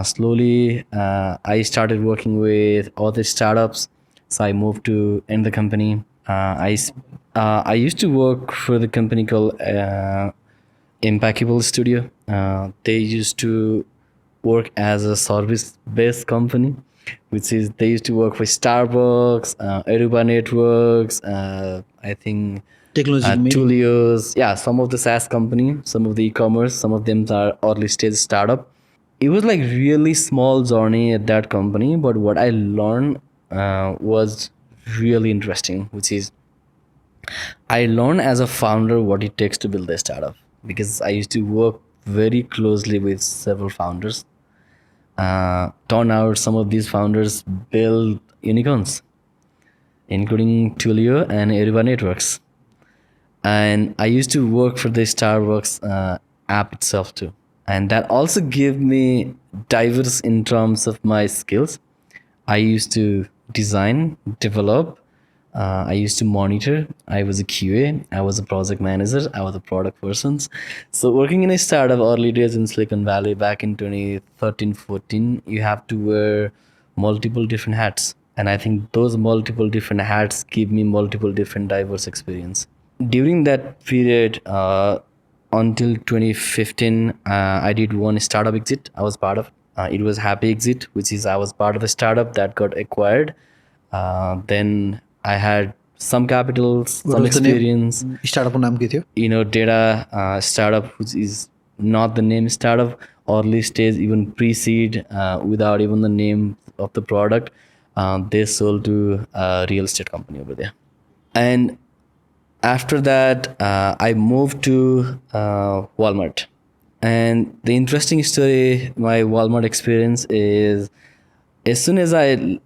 Slowly I started working with other startups, so I moved to end the company. I used to work for the company called Impeccable Studio. They used to work as a service-based company, which is they used to work for Starbucks, Aruba Networks, I think Technology mainly. Tulios, yeah, some of the SaaS company, some of the e-commerce, some of them are early stage startup. It was like really small journey at that company, but what I learned was really interesting, which is I learned as a founder what it takes to build a startup because I used to work very closely with several founders. Turn out some of these founders build unicorns, including Tulio and Eriva Networks. And I used to work for the Starbucks app itself too. And that also gave me diverse in terms of my skills. I used to design, develop, I used to monitor. I was a QA, I was a project manager, I was a product person. So working in a startup early days in Silicon Valley back in 2013, 14, you have to wear multiple different hats. And I think those multiple different hats give me multiple different diverse experience. During that period, until 2015, I did one startup exit. I was part of. It was Happy Exit, which is I was part of a startup that got acquired. Then I had some capital, What some was the name? experience. Startup नाम के थियो? Data startup, which is not the name startup, early stage, even pre-seed, without even the name of the product. They sold to a real estate company over there. And after that, I moved to Walmart. And the interesting story, my Walmart experience is as soon as I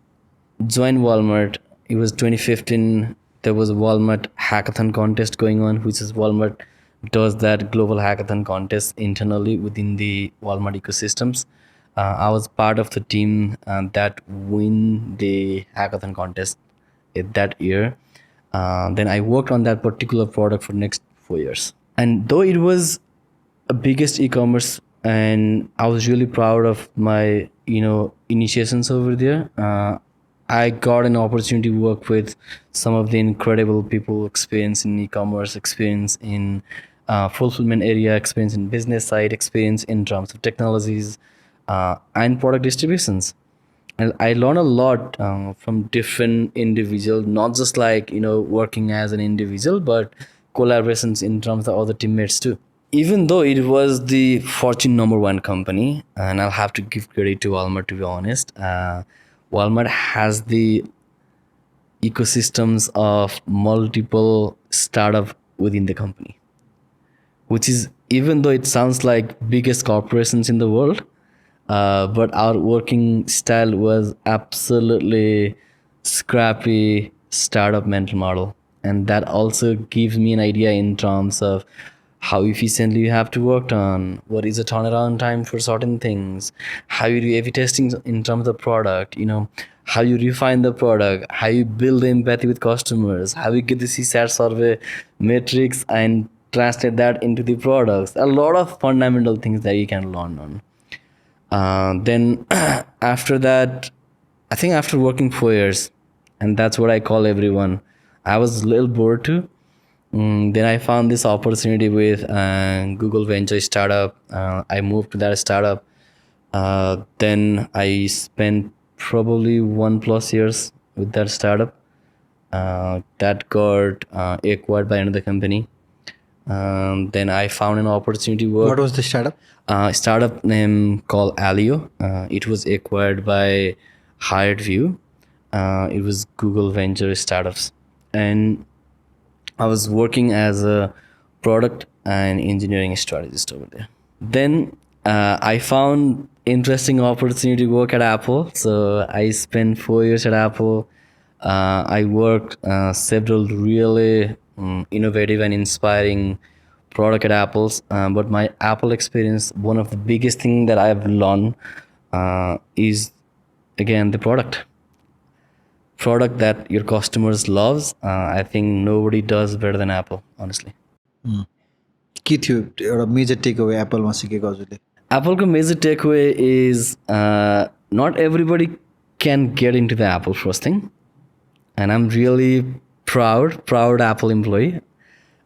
joined Walmart, it was 2015. There was a Walmart hackathon contest going on, which is Walmart does that global hackathon contest internally within the Walmart ecosystems. I was part of the team that win the hackathon contest that year. Then I worked on that particular product for next 4 years. And though it was a biggest e-commerce, and I was really proud of my initiations over there. I got an opportunity to work with some of the incredible people, experience in e-commerce, experience in fulfillment area, experience in business side, experience in terms of technologies and product distributions. And I learned a lot from different individuals, not just like working as an individual, but collaborations in terms of other teammates too. Even though it was the Fortune number one company, and I'll have to give credit to Walmart to be honest, Walmart has the ecosystems of multiple startup within the company, which is, even though it sounds like biggest corporations in the world, but our working style was absolutely scrappy startup mental model. And that also gives me an idea in terms of how efficiently you have to work on, what is the turnaround time for certain things, how you do A/B testing in terms of product, how you refine the product, how you build empathy with customers, how you get the CSAT survey metrics and translate that into the products. A lot of fundamental things that you can learn on. Then after that, I think after working 4 years, and that's what I call everyone, I was a little bored too. Then I found this opportunity with Google Venture startup. I moved to that startup. Then I spent probably 1+ years with that startup. That got acquired by another company. Then I found an opportunity to work. What was the startup? Startup name called Alio. It was acquired by Hired View. It was Google Venture Startups, and I was working as a product and engineering strategist over there. Then I found interesting opportunity to work at Apple. So I spent 4 years at Apple. I worked several really innovative and inspiring product at Apple's. But my Apple experience, one of the biggest thing that I've learned is again the product that your customers loves. I think nobody does better than Apple, honestly. के थियो एउटा major take away एप्पलमा सिकेको हजुरले? Appleको major takeaway is not everybody can get into the Apple first thing, and I'm really proud Apple employee.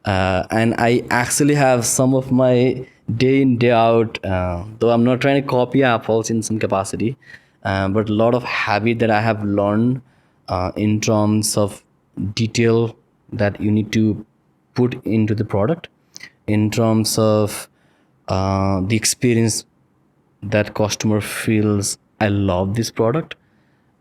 And I actually have some of my day in day out, though I'm not trying to copy Apple's in some capacity, but a lot of habit that I have learned in terms of detail that you need to put into the product, in terms of the experience that customer feels I love this product,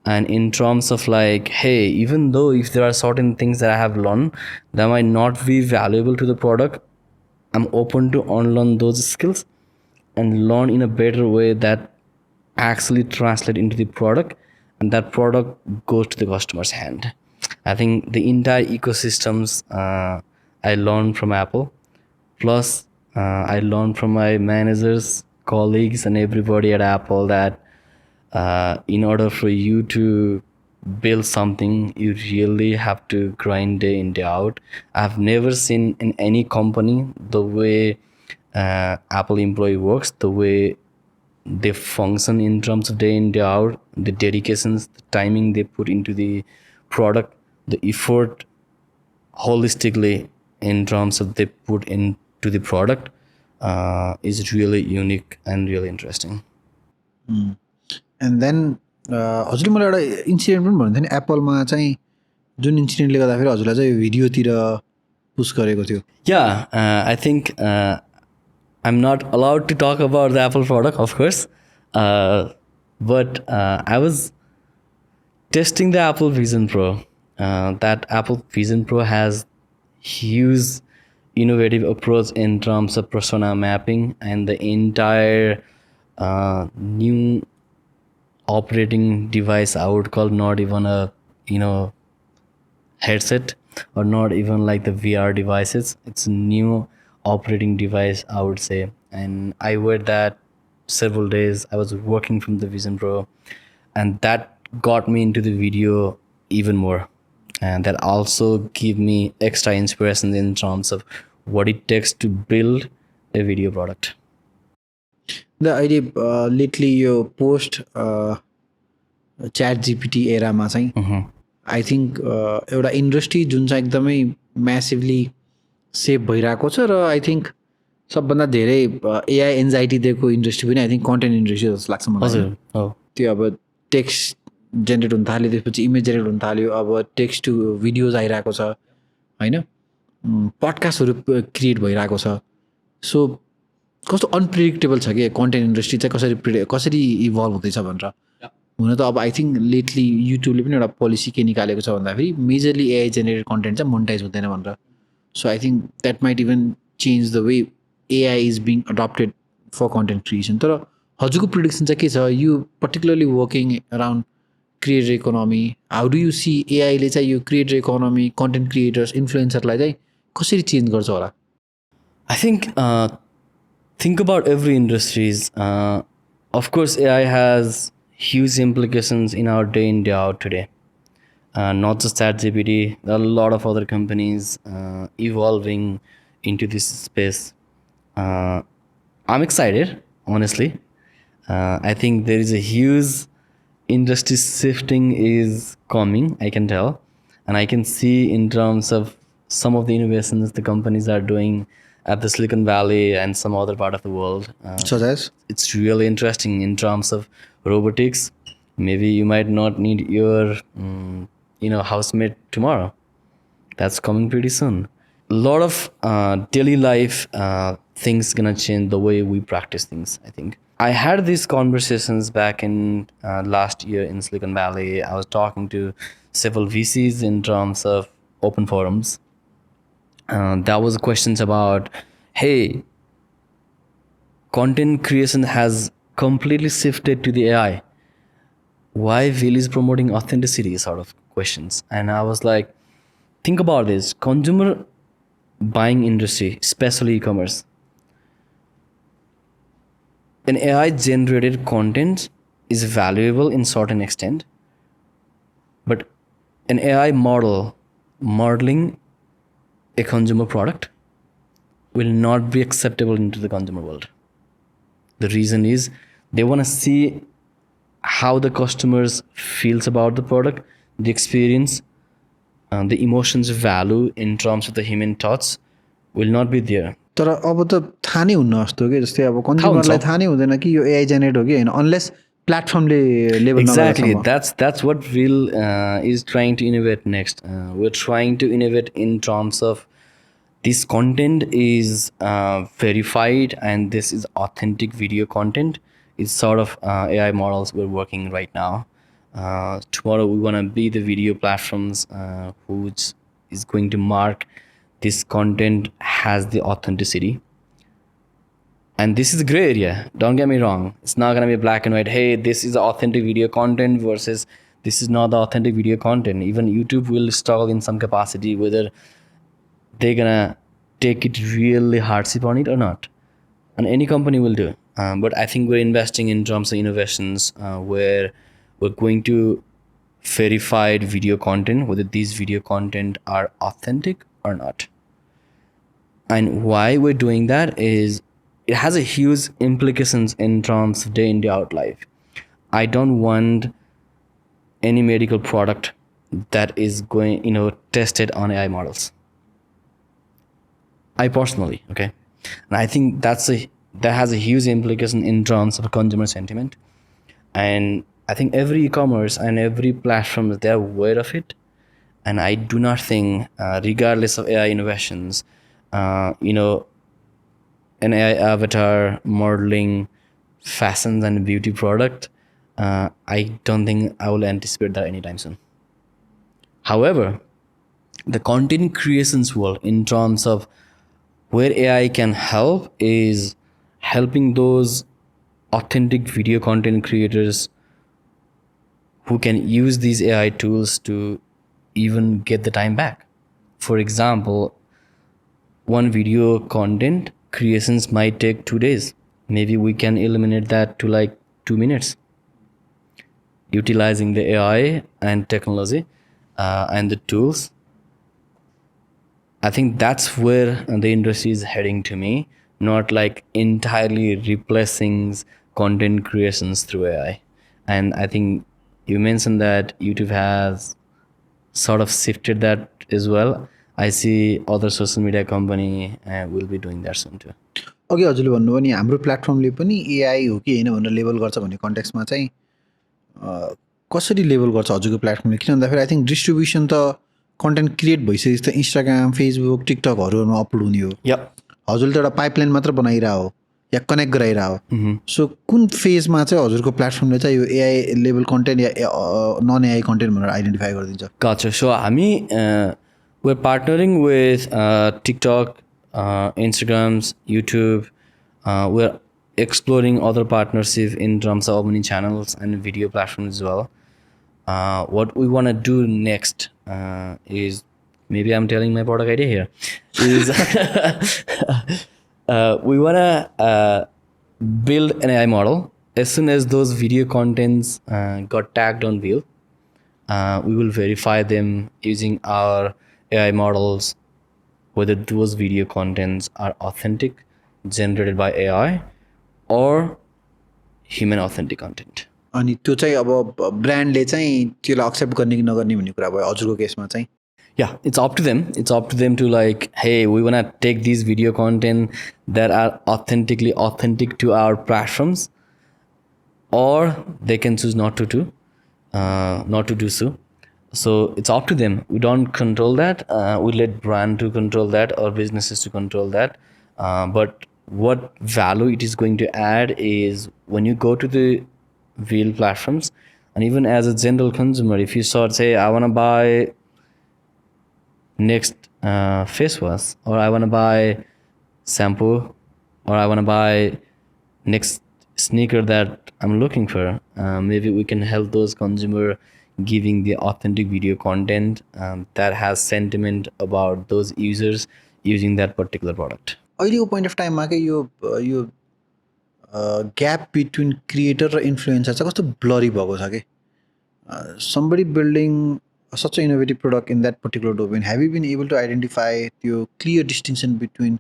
and in terms of like, hey, even though if there are certain things that I have learned that might not be valuable to the product, I'm open to unlearn those skills and learn in a better way that actually translate into the product, and that product goes to the customer's hand. I think the entire ecosystems I learned from Apple, plus I learned from my managers, colleagues, and everybody at Apple that in order for you to build something, you really have to grind day in day out. I've never seen in any company the way Apple employee works, the way they function in terms of day in day out, the dedications, the timing they put into the product, the effort holistically in terms of they put into the product is really unique and really interesting. And then हजुरले मलाई एउटा incident पनि भन्नु थियो नि एप्पलमा चाहिँ जुन इन्सिडेन्टले गर्दाखेरि हजुरलाई चाहिँ भिडियोतिर पुस गरेको थियो. Yeah, I think I'm not allowed to talk about the Apple product, of course, but I was testing the Apple Vision Pro. That Apple Vision Pro has huge innovative approach in terms of persona mapping and the entire new operating device I would call, not even a headset or not even like the VR devices. It's a new operating device, I would say. And I wear that several days. I was working from the Vision Pro, and that got me into the video even more. And that also gave me extra inspiration in terms of what it takes to build a video product. The अहिले lately यो post chat GPT एरामा चाहिँ आई think एउटा industry जुन चाहिँ एकदमै massively save भइरहेको छ र I think सबभन्दा धेरै AI anxiety दिएको इन्डस्ट्री पनि आई थिङ्क कन्टेन्ट इन्डस्ट्री जस्तो लाग्छ मलाई. हजुर, हो. त्यो अब टेक्स्ट जेनेरेट हुन थाल्यो, त्यसपछि इमेज जेनेरेट हुन थाल्यो, अब टेक्स्ट टु भिडियोज आइरहेको छ होइन, पडकास्टहरू क्रिएट भइरहेको छ. सो कस्तो अनप्रिडिक्टेबल छ कि कन्टेन्ट इन्डस्ट्री चाहिँ कसरी इभल्भ हुँदैछ भनेर. हुन त अब आई थिङ्क लेटली युट्युबले पनि एउटा पोलिसी के निकालेको छ भन्दाखेरि मेजरली एआई जेनेरेटेड कन्टेन्ट चाहिँ मोनिटाइज हुँदैन भनेर. So I think that might even change the way AI is being adopted for content creation. तर हजुरको प्रिडिक्सन चाहिँ के छ, you particularly working around creator economy, how do you see एआईले चाहिँ यो क्रिएटर इकोनोमी, कन्टेन्ट क्रिएटर्स, इन्फ्लुएन्सरलाई चाहिँ कसरी चेन्ज गर्छ होला? I think about every industries. Of course, AI has huge implications in our day in day out today. Not just ChatGPT, there are a lot of other companies evolving into this space. I'm excited, honestly. I think there is a huge industry shifting is coming, I can tell. And I can see in terms of some of the innovations the companies are doing at the Silicon Valley and some other part of the world. Such as? It's really interesting in terms of robotics. Maybe you might not need your housemate tomorrow. That's coming pretty soon. A lot of daily life things gonna change the way we practice things, I think. I had these conversations back in last year in Silicon Valley. I was talking to several VCs in terms of open forums. There was questions about, hey, content creation has completely shifted to the AI. Why Veel is promoting authenticity sort of questions. And I was like, think about this. Consumer buying industry, especially e-commerce. An AI generated content is valuable in certain extent, but an AI modeling a consumer product will not be acceptable into the consumer world. The reason is they want to see how the customers feels about the product, the experience, the emotions value in terms of the human thoughts will not be there. तर अब त थाहा नै हुन्न जस्तो कि जस्तै अब कन्ज्युमरलाई हुन्छ। थाहा नै हुँदैन कि यो एआई जेनेरेट हो कि होइन अनलेस प्लेटफर्मले लेबल Exactly. नगरेसम्म That's what Will is trying to innovate next. We're trying to innovate in terms of this content is verified and this is authentic video content. It's sort of AI models we're working right now. Tomorrow we want to be the video platforms which is going to mark this content has the authenticity. And this is a gray area. Don't get me wrong. It's not going to be black and white. Hey, this is authentic video content versus this is not the authentic video content. Even YouTube will struggle in some capacity whether they're going to take it really hardship on it or not. And any company will do. But I think we're investing in terms of innovations where we're going to verified video content, whether these video content are authentic or not. And why we're doing that is it has a huge implications in terms of day in day out life. I don't want any medical product that is going tested on AI models. I personally, okay, and I think that has a huge implication in terms of consumer sentiment. And I think every e-commerce and every platform they're aware of it. And I do not think, regardless of AI innovations, an AI avatar modeling fashions and beauty product, I don't think I will anticipate that anytime soon. However, the content creations world in terms of where AI can help is helping those authentic video content creators who can use these AI tools to even get the time back. For example, one video content creations might take 2 days. Maybe we can eliminate that to like 2 minutes, utilizing the AI and technology and the tools. I think that's where the industry is heading to me, not like entirely replacing content creations through AI. And I think you mentioned that YouTube has sort of shifted that as well. I see other social media company will be doing that soon too. अघि हजुरले भन्नुभयो नि हाम्रो प्लेटफर्मले पनि AI हो कि होइन भनेर लेबल गर्छ भन्ने कन्टेक्समा चाहिँ कसरी लेबल गर्छ हजुरको प्लेटफर्मले किन भन्दाखेरि आई थिङ्क डिस्ट्रिब्युसन त कन्टेन्ट क्रिएट भइसकेपछि त इन्स्टाग्राम फेसबुक टिकटकहरूमा अपलोड हुने हो Yep. हजुरले त एउटा पाइपलाइन मात्र बनाइरह हो या कनेक्ट गराइरह हो सो कुन फेजमा चाहिँ हजुरको प्लेटफर्मले चाहिँ यो एआई लेबल कन्टेन्ट या नन एआई कन्टेन्ट भनेर आइडेन्टिफाई गरिदिन्छ Gotcha. So we're partnering with TikTok, Instagrams, YouTube. We're exploring other partnerships in terms of many channels and video platforms as well. What we want to do next is, maybe I'm telling my product idea here, is we want to build an AI model. As soon as those video contents got tagged on Veel, we will verify them using our AI models, whether those video contents are authentic, generated by AI, or human authentic content. अनि त्यो चाहिँ अब ब्रान्डले चाहिँ त्यसलाई accept गर्ने कि नगर्ने भन्ने कुरा भयो हजुरको केसमा चाहिँ Yeah, it's up to them. It's up to them to like, hey, we want to take these video content that are authentically authentic to our platforms, or they can choose not to do so. So it's up to them. We don't control that. We let brand to control that or businesses to control that. But what value it is going to add is when you go to the Veel platforms, and even as a general consumer, if you sort say, I want to buy next face wash, or I want to buy shampoo, or I want to buy next sneaker that I'm looking for, maybe we can help those consumer giving the authentic video content that has sentiment about those users using that particular product. अहिलेको point of टाइममा के यो gap between creator र influencer चाहिँ कस्तो blurry भएको छ कि somebody building such an innovative product in that particular domain, have you been able to identify the clear distinction between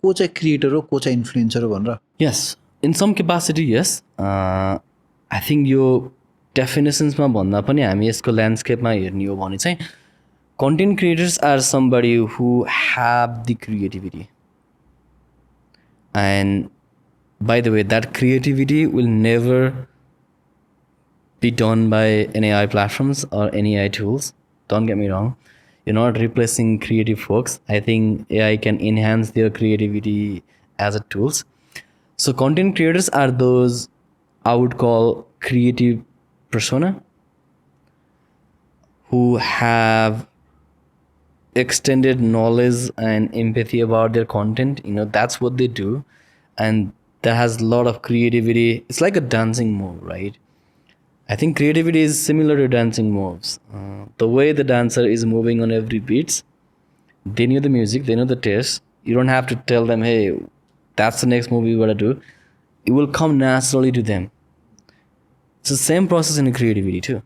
को चाहिँ creator हो को चाहिँ influencer हो भनेर? Yes, in some capacity, yes. I think यो डेफिनेसन्समा भन्दा पनि हामी यसको ल्यान्डस्केपमा हेर्ने हो भने चाहिँ Content creators are somebody who have the creativity. And by the way, that creativity will never be done by any AI platforms or any AI tools. Don't get me wrong. You're not replacing creative folks. I think AI can enhance their creativity as a tools. So content creators are those I would call creative persona who have extended knowledge and empathy about their content. That's what they do. And that has a lot of creativity. It's like a dancing move, right? I think creativity is similar to dancing moves. The way the dancer is moving on every beats, they know the music, they know the taste. You don't have to tell them, hey, that's the next move you gotta do. It will come naturally to them. It's the same process in creativity too.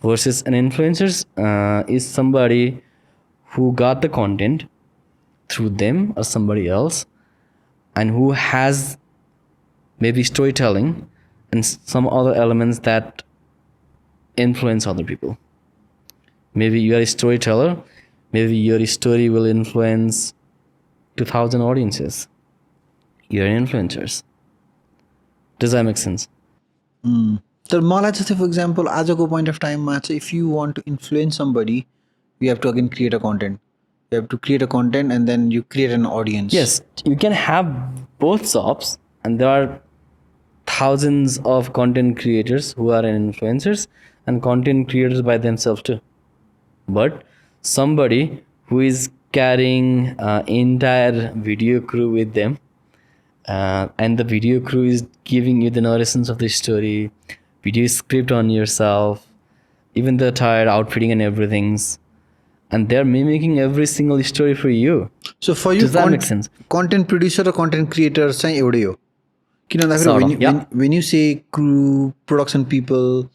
Versus an influencer is somebody who got the content through them or somebody else, and who has maybe storytelling and some other elements that influence other people. Maybe you are a storyteller, maybe your story will influence 2000 audiences. You're influencers. Does that make sense? तर मलाई चाहिँ for example आजको point of टाइममा चाहिँ if you want to influence somebody you have to again create a content you have to create a content and then you create an audience Yes, you can have both jobs, and there are thousands of content creators who are influencers and content creators by themselves too. But somebody who is carrying entire video crew with them, and the video crew is giving you the narrations of the story, video script on yourself, even the attire, outfitting, and everything's, and they're mimicking every single story for you. So for you Does that make sense? Content producer र content creator चाहिँ एउटै हो किन Sort of, भन्दाखेरि yeah. When you say crew production people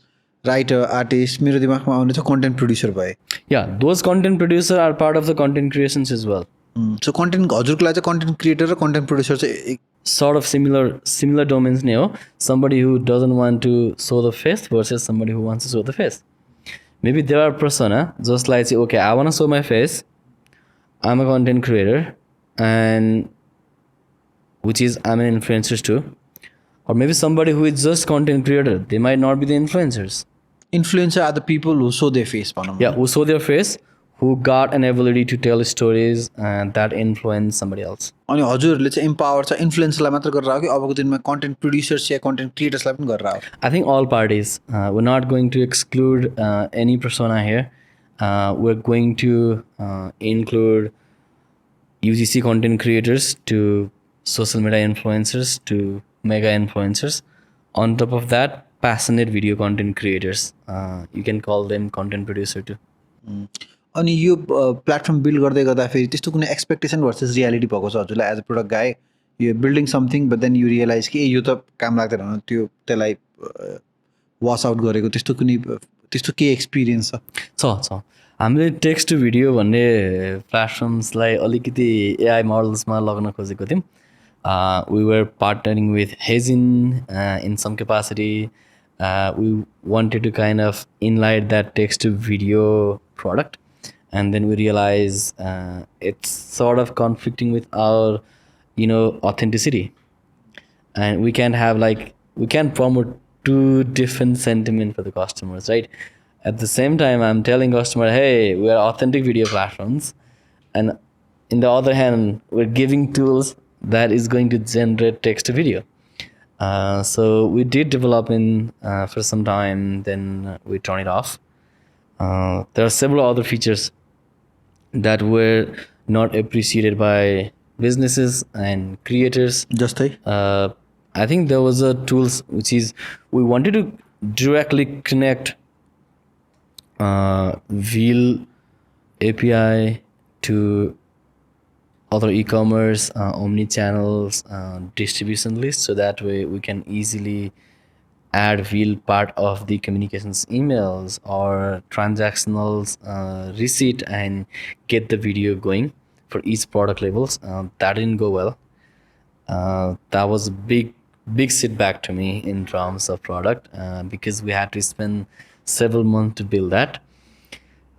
writer artist मेरो दिमागमा आउने चाहिँ कन्टेन्ट प्रड्युसर भए Yeah, those content producers are part of the content creations as well. So content हजुरको लागि चाहिँ कन्टेन्ट क्रिएटर र कन्टेन्ट प्रड्युसर चाहिँ Sort of similar domains neo. Somebody who doesn't want to show the face versus somebody who wants to show the face. Maybe there are persona just like say, okay, I want to show my face, I'm a content creator, and which is I'm an influencer too. Or maybe somebody who is just content creator, they might not be the influencers. Influencer are the people who show they face भनौँ Yeah, who saw their face, who got an ability to tell stories and that influence somebody else. अनि हजुरहरूले चाहिँ empower चाहिँ इन्फ्लुएन्सलाई मात्र गरेर आयो कि अबको दिनमा कन्टेन्ट प्रड्युसर्स या कन्टेन्ट क्रिएटर्सलाई पनि गरेर आयो I think all parties. We're not going to exclude any persona here. We're going to include UGC content creators to social media influencers to mega influencers. On top of that, passionate video content creators. You can call them content producer too. अनि यो platform build गर्दै गर्दाखेरि त्यस्तो कुनै expectation versus reality भएको छ हजुरलाई as a product guy यो building something but then you realise कि यो त काम लाग्दैन भने त्यसलाई वास आउट गरेको त्यस्तो के एक्सपिरियन्स छ हामीले टेक्स्ट टु भिडियो भन्ने प्लेटफर्म्सलाई अलिकति एआई मोडल्समा लग्न खोजेको थियौँ. We were partnering with Hazin in some capacity. We wanted to kind of inlight that text to video product, and then we realized it's sort of conflicting with our authenticity, and we can't promote two different sentiment for the customers, right? At the same time, I'm telling customer, hey, we are authentic video platforms, and in the other hand, we're giving tools that is going to generate text to video. So we did development for some time, then we turn it off. There are several other features that were not appreciated by businesses and creators. जस्तै I think there was a tools which is we wanted to directly connect Veel API to other e-commerce, omni-channels, distribution lists, so that way we can easily add Veel part of the communications emails or transactionals receipt and get the video going for each product labels. That didn't go well. That was a big setback to me in terms of product because we had to spend several months to build that.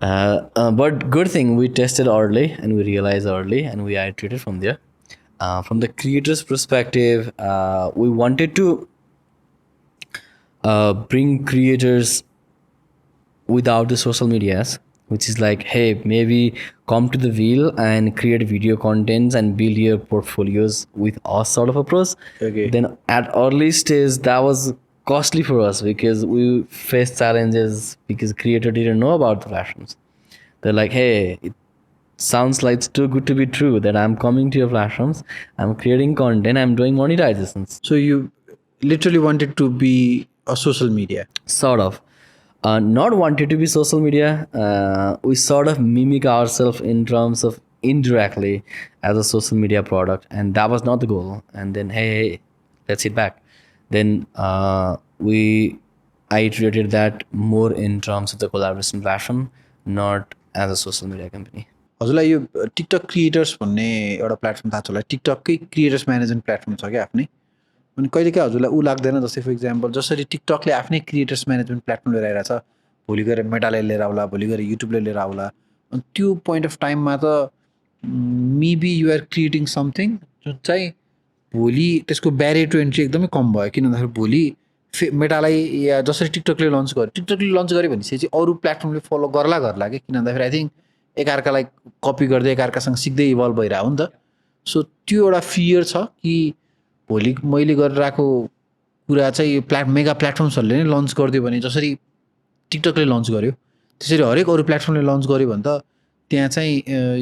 But good thing we tested early and we realized early and we iterated from there. From the creator's perspective, we wanted to bring creators without the social medias, which is like, hey, maybe come to the wheel and create video contents and build your portfolios with us sort of approach. Okay. Then at early stage, that was costly for us because we faced challenges because creator didn't know about the platforms. They're like, hey, it sounds like it's too good to be true that I'm coming to your platforms, I'm creating content, I'm doing monetizations. So you literally wanted to be a social media. Sort of. Not wanted to be social media. We sort of mimic ourselves in terms of indirectly as a social media product, and that was not the goal. And then, hey, let's hit back. Then I iterated that more in terms of the collaboration platform, not as a social media company. हजुरलाई यो TikTok creators भन्ने एउटा platform थाहा छ होला टिकटककै creators management platform छ क्या आफ्नै अनि कहिलेकाहीँ हजुरलाई ऊ लाग्दैन जस्तै फर इक्जाम्पल जसरी टिकटकले आफ्नै क्रिएटर्स म्यानेजमेन्ट प्लेटफर्म लिएर आइरहेको छ भोलि गएर मेटाले लिएर आउला भोलि गएर युट्युबले लिएर आउला अनि त्यो पोइन्ट अफ टाइममा त मेबी युआर क्रिएटिङ समथिङ जुन चाहिँ भोलि त्यसको ब्यारियर टु एन्ट्री एकदमै कम भयो किन भन्दाखेरि भोलि मेटालाई या जसरी टिकटकले लन्च गर्यो टिकटकले लन्च गर्यो भनेपछि चाहिँ अरू प्लेटफर्मले फलो गर्ला कि किन भन्दाखेरि आई थिङ्क एकअर्कालाई कपी गर्दै एकअर्कासँग सिक्दै इभल्भ भइरहेको हो नि त सो त्यो एउटा फियर छ कि भोलि मैले गरेर आएको कुरा चाहिँ यो मेगा प्लेटफर्म्सहरूले नै लन्च गरिदियो भने जसरी टिकटकले लन्च गर्यो त्यसरी हरेक अरू प्लेटफर्मले लन्च गर्यो भने त त्यहाँ चाहिँ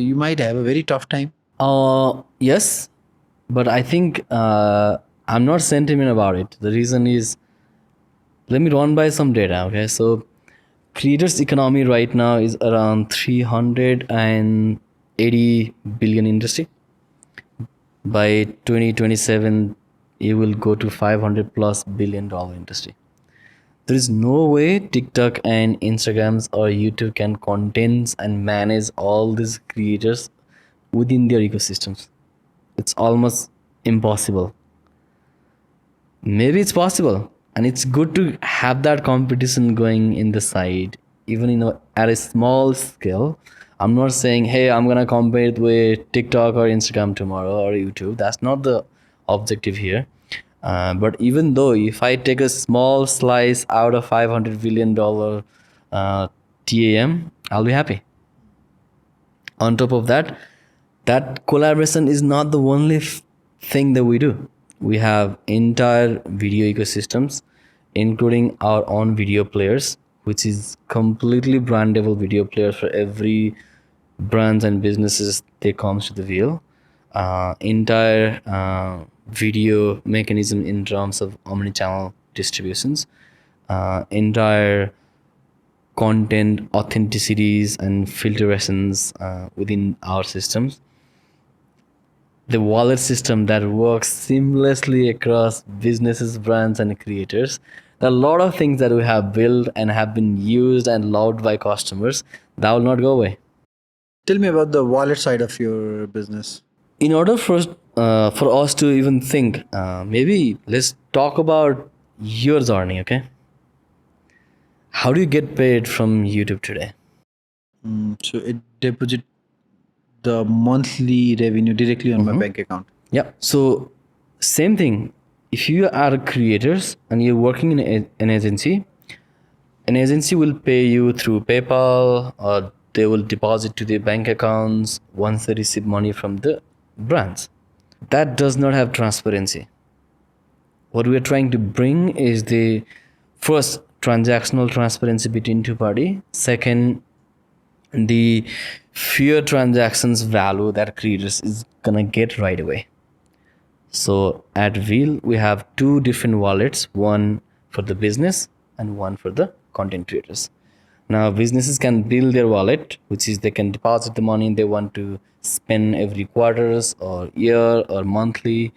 you might have a very tough time Yes, but I think I'm not sentiment about it. The reason is, let me run by some data. Okay, so creators economy right now is around 380 billion industry. By 2027 it will go to 500 plus $1 billion industry. There is no way TikTok and Instagrams or YouTube can contain and manage all these creators within their ecosystems. It's almost impossible. Maybe it's possible, and it's good to have that competition going in the side, even at a small scale. I'm not saying, hey, I'm gonna compete with TikTok or Instagram tomorrow or YouTube. That's not the objective here. But even though if I take a small slice out of $500 billion TAM, I'll be happy. On top of that, that collaboration is not the only thing that we do. We have entire video ecosystems, including our own video players, which is completely brandable video players for every brands and businesses that comes to the wheel. Entire video mechanism in terms of omni-channel distributions, entire content authenticities and filtrations within our systems, the wallet system that works seamlessly across businesses, brands, and creators. There are a lot of things that we have built and have been used and loved by customers that will not go away. Tell me about the wallet side of your business In order for us to even think, maybe let's talk about your journey, okay? How do you get paid from YouTube today? So it deposit the monthly revenue directly on my bank account Yeah. So same thing. If you are creators and you're working in an agency will pay you through PayPal, or they will deposit to their bank accounts once they receive money from the brands. That does not have transparency. What we are trying to bring is the first transactional transparency between two parties. Second, the fewer transactions value that creators is gonna get right away. So at Veel, we have two different wallets, one for the business and one for the content creators. Now businesses can build their wallet, which is they can deposit the money they want to spend every quarters or year or monthly.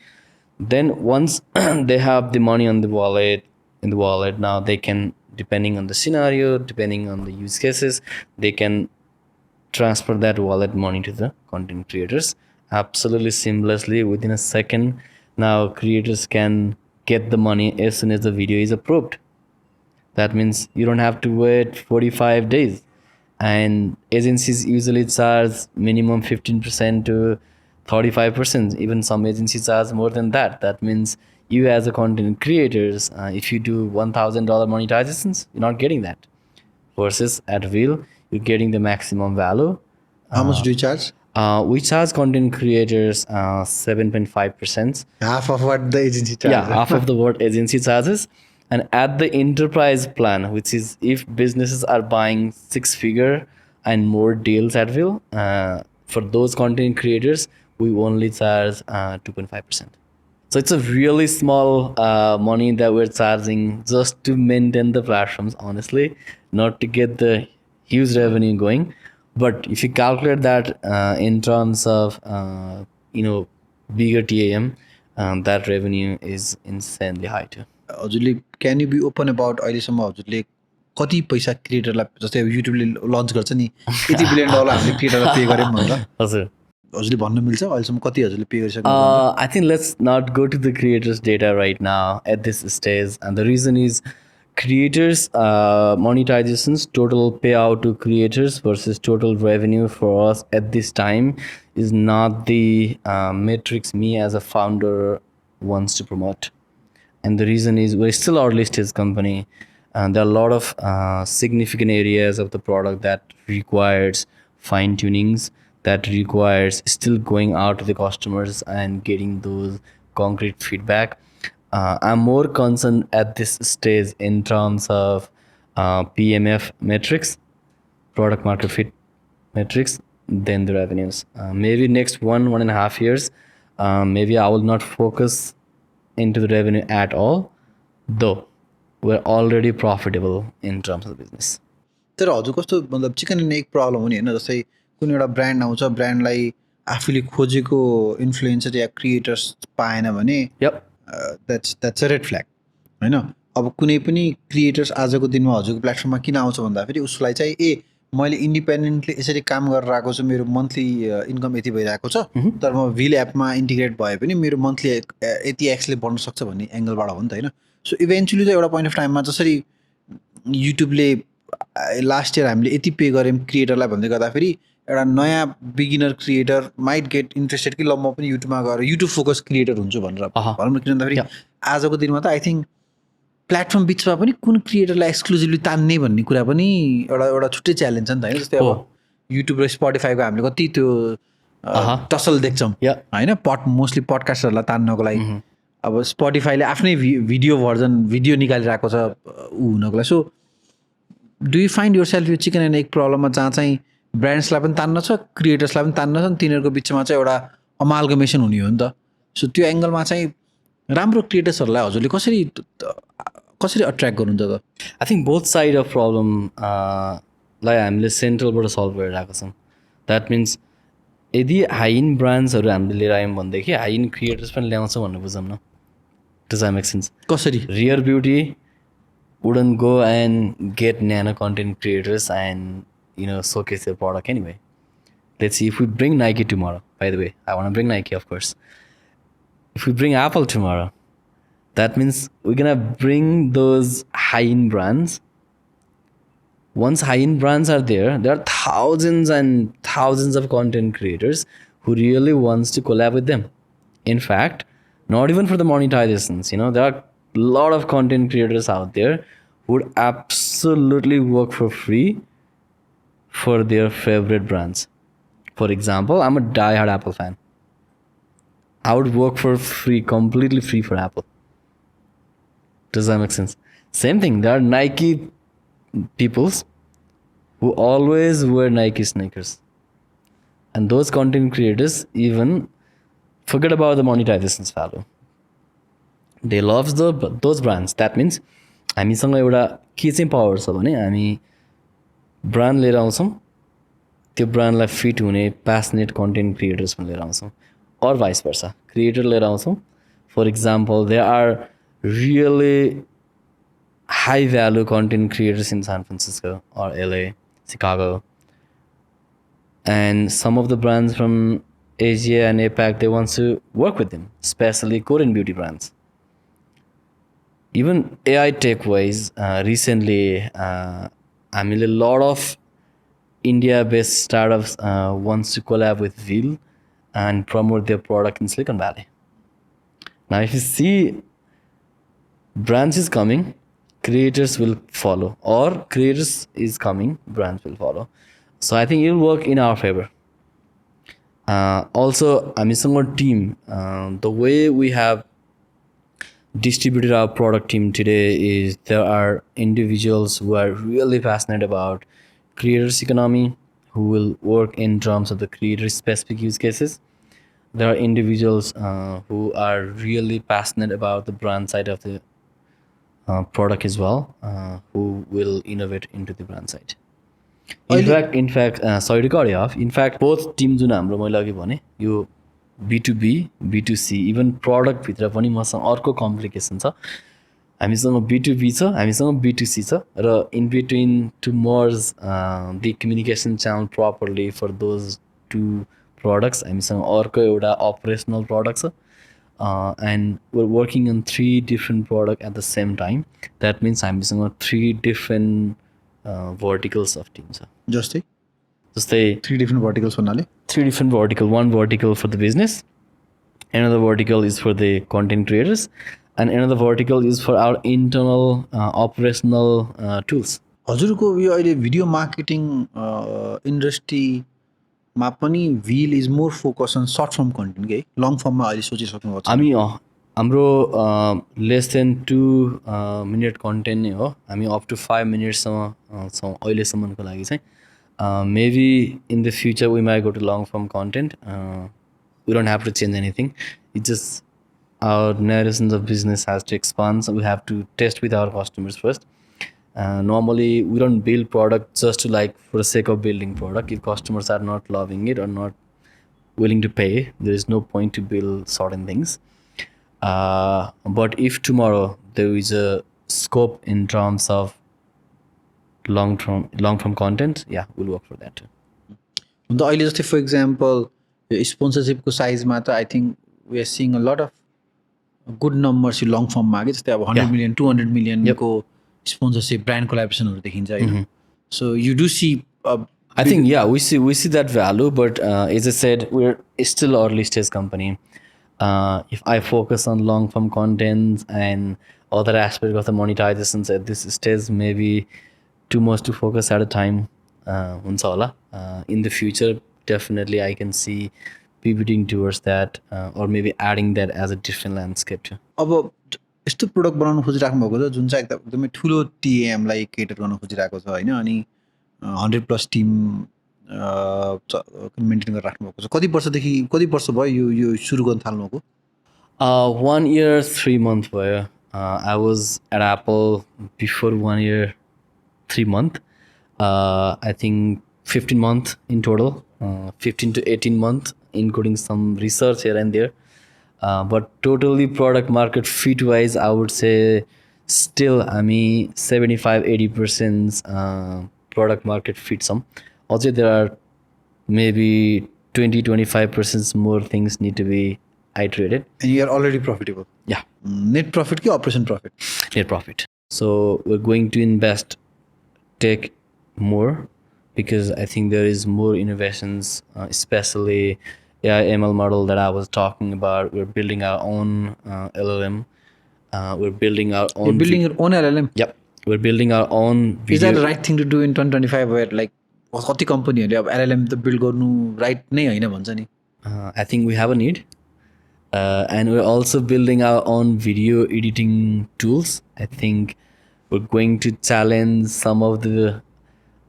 Then once they have the money on the wallet, now they can, depending on the scenario, depending on the use cases, they can transfer that wallet money to the content creators absolutely seamlessly within a second. Now creators can get the money as soon as the video is approved. That means you don't have to wait 45 days and agencies usually charge minimum 15% to 35%. Even some agencies charge more than that. That means you as a content creators, if you do $1,000 monetizations, you're not getting that. Versus at Veel, you're getting the maximum value. How much do you charge? We charge content creators 7.5%. Half of what the agency charges. Yeah, half of the what agency charges. And at the enterprise plan, which is if businesses are buying 6-figure and more deals at Will, for those content creators, we only charge 2.5%. So it's a really small money that we're charging just to maintain the platforms, honestly, not to get the huge revenue going. But if you calculate that in terms of bigger TAM, that revenue is insanely high too. हजुरले क्यान you be open about अहिलेसम्म हजुरले कति पैसा क्रिएटरलाई जस्तै अब युट्युबले lunch गर्छ नि $80 billion हामीले क्रिएटरलाई पे गऱ्यौँ भनेर हजुर हजुरले भन्नु मिल्छ अहिलेसम्म कति हजुरले पे गरिसक्नु I think let's not go to the creators data right now at this stage, and the reason is creators monetizations, total payout to creators versus total revenue for us at this time is not the metrics me as a founder wants to promote. And the reason is we're still early stage company, and there are a lot of significant areas of the product that requires fine tunings, that requires still going out to the customers and getting those concrete feedback. I'm more concerned at this stage in terms of PMF metrics, product market fit metrics, than the revenues. Maybe next 1.5 years, maybe I will not focus into the revenue at all, though we're already profitable in terms of the business. तर हजुर कस्तो मतलब chicken and egg problem हो नि होइन जस्तै कुनै एउटा ब्रान्ड आउँछ ब्रान्डलाई आफूले खोजेको इन्फ्लुएन्सर या क्रिएटर्स पाएन भने Yep. That's a red flag होइन अब कुनै पनि क्रिएटर्स आजको दिनमा हजुरको प्लेटफर्ममा किन आउँछ भन्दाखेरि उसलाई चाहिँ मैले इन्डिपेन्डेन्टली यसरी काम गरेर आएको छु मेरो मन्थली इन्कम यति भइरहेको छ तर म Veel एपमा इन्टिग्रेट भए पनि मेरो मन्थली यति एक्सले बढ्न सक्छ भन्ने एङ्गलबाट हो नि त होइन सो इभेन्चुली चाहिँ एउटा पोइन्ट अफ टाइममा जसरी युट्युबले लास्ट इयर हामीले यति पे गऱ्यौँ क्रिएटरलाई भन्दै गर्दाखेरि एउटा नयाँ beginner creator might get interested कि ल म पनि युट्युबमा गएर युट्युब फोकस क्रिएटर हुन्छु भनेर भनौँ न किन भन्दाखेरि आजको दिनमा त आई थिङ्क प्लेटफर्म बिचमा पनि कुन क्रिएटरलाई एक्सक्लुजिभली तान्ने भन्ने कुरा पनि एउटा छुट्टै च्यालेन्ज छ नि त होइन जस्तै अब युट्युब र स्पोटिफाईको हामीले कति त्यो टसल देख्छौँ होइन मोस्टली पडकास्टहरूलाई तान्नको लागि अब स्पोटिफाईले आफ्नै भिडियो भर्जन भिडियो निकालिरहेको छ ऊ हुनको लागि so do you find yourself यो चिकन एन्ड एग प्रब्लममा जहाँ चाहिँ ब्रान्ड्सलाई पनि तान्न छ क्रिएटर्सलाई पनि तान्न छ तिनीहरूको बिचमा चाहिँ एउटा अमाल्गमेसन हुने हो नि त सो त्यो एङ्गलमा चाहिँ राम्रो क्रिएटर्सहरूलाई हजुरले कसरी अट्र्याक्ट गर्नुहुन्छ त I think both side of प्रब्लमलाई हामीले सेन्ट्रलबाट सल्भ गरिरहेको छौँ द्याट मिन्स यदि हाई इन ब्रान्ड्सहरू हामीले लिएर आयौँ भनेदेखि हाई इन क्रिएटर्स पनि ल्याउँछौँ भन्ने बुझौँ न डज द्याट मेक सेन्स कसरी rear beauty wouldn't go and get nano content creators and showcase their product anyway. Let's see if we bring Nike tomorrow. By the way, I want to bring Nike, of course. If we bring Apple tomorrow, that means we're gonna bring those high-end brands. Once high-end brands are there are thousands and thousands of content creators who really wants to collab with them. In fact, not even for the monetizations, there are a lot of content creators out there who would absolutely work for free for their favorite brands. For example, I'm a die-hard Apple fan. I would work for free, completely free for Apple. Does that make sense? Same thing, there are Nike peoples who always wear Nike sneakers. And those content creators even forget about the monetizations value. They love those brands. That means हामीसँग एउटा के चाहिँ power छ भने हामी brand लिएर आउँछौँ त्यो ब्रान्डलाई फिट हुने प्यासनेट कन्टेन्ट क्रिएटर्स पनि लिएर आउँछौँ और भाइस वर्सा क्रिएटर लिएर आउँछौँ for example there are really high value content creators in San Francisco or LA, Chicago, and some of the brands from Asia and APAC, they want to work with them, especially Korean beauty brands. Even AI tech wise, recently हामीले lot of India-based startups wants to collab with Veel and promote their product in Silicon Valley. Now, if you see brands is coming, creators will follow, or creators is coming, brands will follow. So I think it will work in our favor. Also, हामीसँग team, the way we have distributed our product team today is there are individuals who are really passionate about creators economy, who will work in terms of the creator specific use cases. There are individuals who are really passionate about the brand side of the product as well, who will innovate into the brand side. In fact, sorry to cut you off. In fact, both teams जुन हाम्रो मैले अघि भने यो B2B, B2C, even प्रडक्टभित्र पनि मसँग अर्को complication छ. हामीसँग B2B छ, हामीसँग B2C छ, र in between to merge the communication channel properly for those two products हामीसँग अर्को एउटा अपरेसनल प्रडक्ट छ. And we're working on 3 different products at the same time. That means हामीसँग 3 different verticals of teams. जस्तै 3 different verticals भन्नाले 3 different vertical. One vertical for the business, another vertical is for the content creators, and another vertical is for our internal operational tools. हजुरको यो अहिले video marketing इन्डस्ट्रीमा पनि Veel is more focused on short form content के long form मा अहिले सोचिसक्नु भएको छ. हामी हाम्रो लेस देन 2 मिनट कन्टेन्ट नै हो. हामी अप टु 5 मिनटसम्म छौँ अहिलेसम्मको लागि चाहिँ. Maybe in the future we might go to long form content. We don't have to change anything. It's just our narrations of business has to expand, so we have to test with our customers first. Normally we don't build product just to like for the sake of building product. If customers are not loving it or not willing to pay, there is no point to build certain things. But if tomorrow there is a scope in terms of long term content, yeah, we'll work for that too. अन्त अहिले जस्तै for example स्पोन्सरसिपको साइजमा त I think we are seeing a lot of good numbers यो long फर्ममा कि जस्तै अब 100 million 200 मिलियनको स्पोन्सरसिप ब्रान्ड कोलाबोरेसनहरू देखिन्छ होइन. So you do see I think yeah, we see that value, but as I said, we're still early stage company. If I focus on long form contents and other aspects of the monetizations at this stage, maybe too much to focus at a time. हुन्छ होला. In the future, definitely I can see pivoting towards that, or maybe adding that as a different landscape too. अब यस्तो product बनाउन खोजिराख्नु भएको छ जुन चाहिँ एकदमै ठुलो टिएमलाई केटर गर्न खोजिरहेको छ होइन. अनि 100+ टिम मेन्टेन गरेर राख्नु भएको छ. कति वर्ष भयो यो सुरु गर्न थाल्नु भएको? 1 year 3 months भयो. I was at Apple before 1 year 3 months. I think 15 months in total, 15 to 18 months, including some research here and there. But totally product market fit wise, I would say still, I mean, 75-80% product market fit some. Also, there are maybe 20-25% more things need to be iterated. And you are already profitable. Yeah. Net profit ki operation profit? Net profit. So we're going to invest tech more because I think there is more innovations, especially AI ML model that I was talking about. We're building our own LLM. We're building our own. You're building your own LLM? Yep. We're building our own video. Is that the right thing to do in 2025 where like कति कम्पनीहरूले अब LLM त build गर्नु right नै होइन भन्छ नि? I think we have a need. And we're also building our own video editing tools. I think we're going to challenge some of the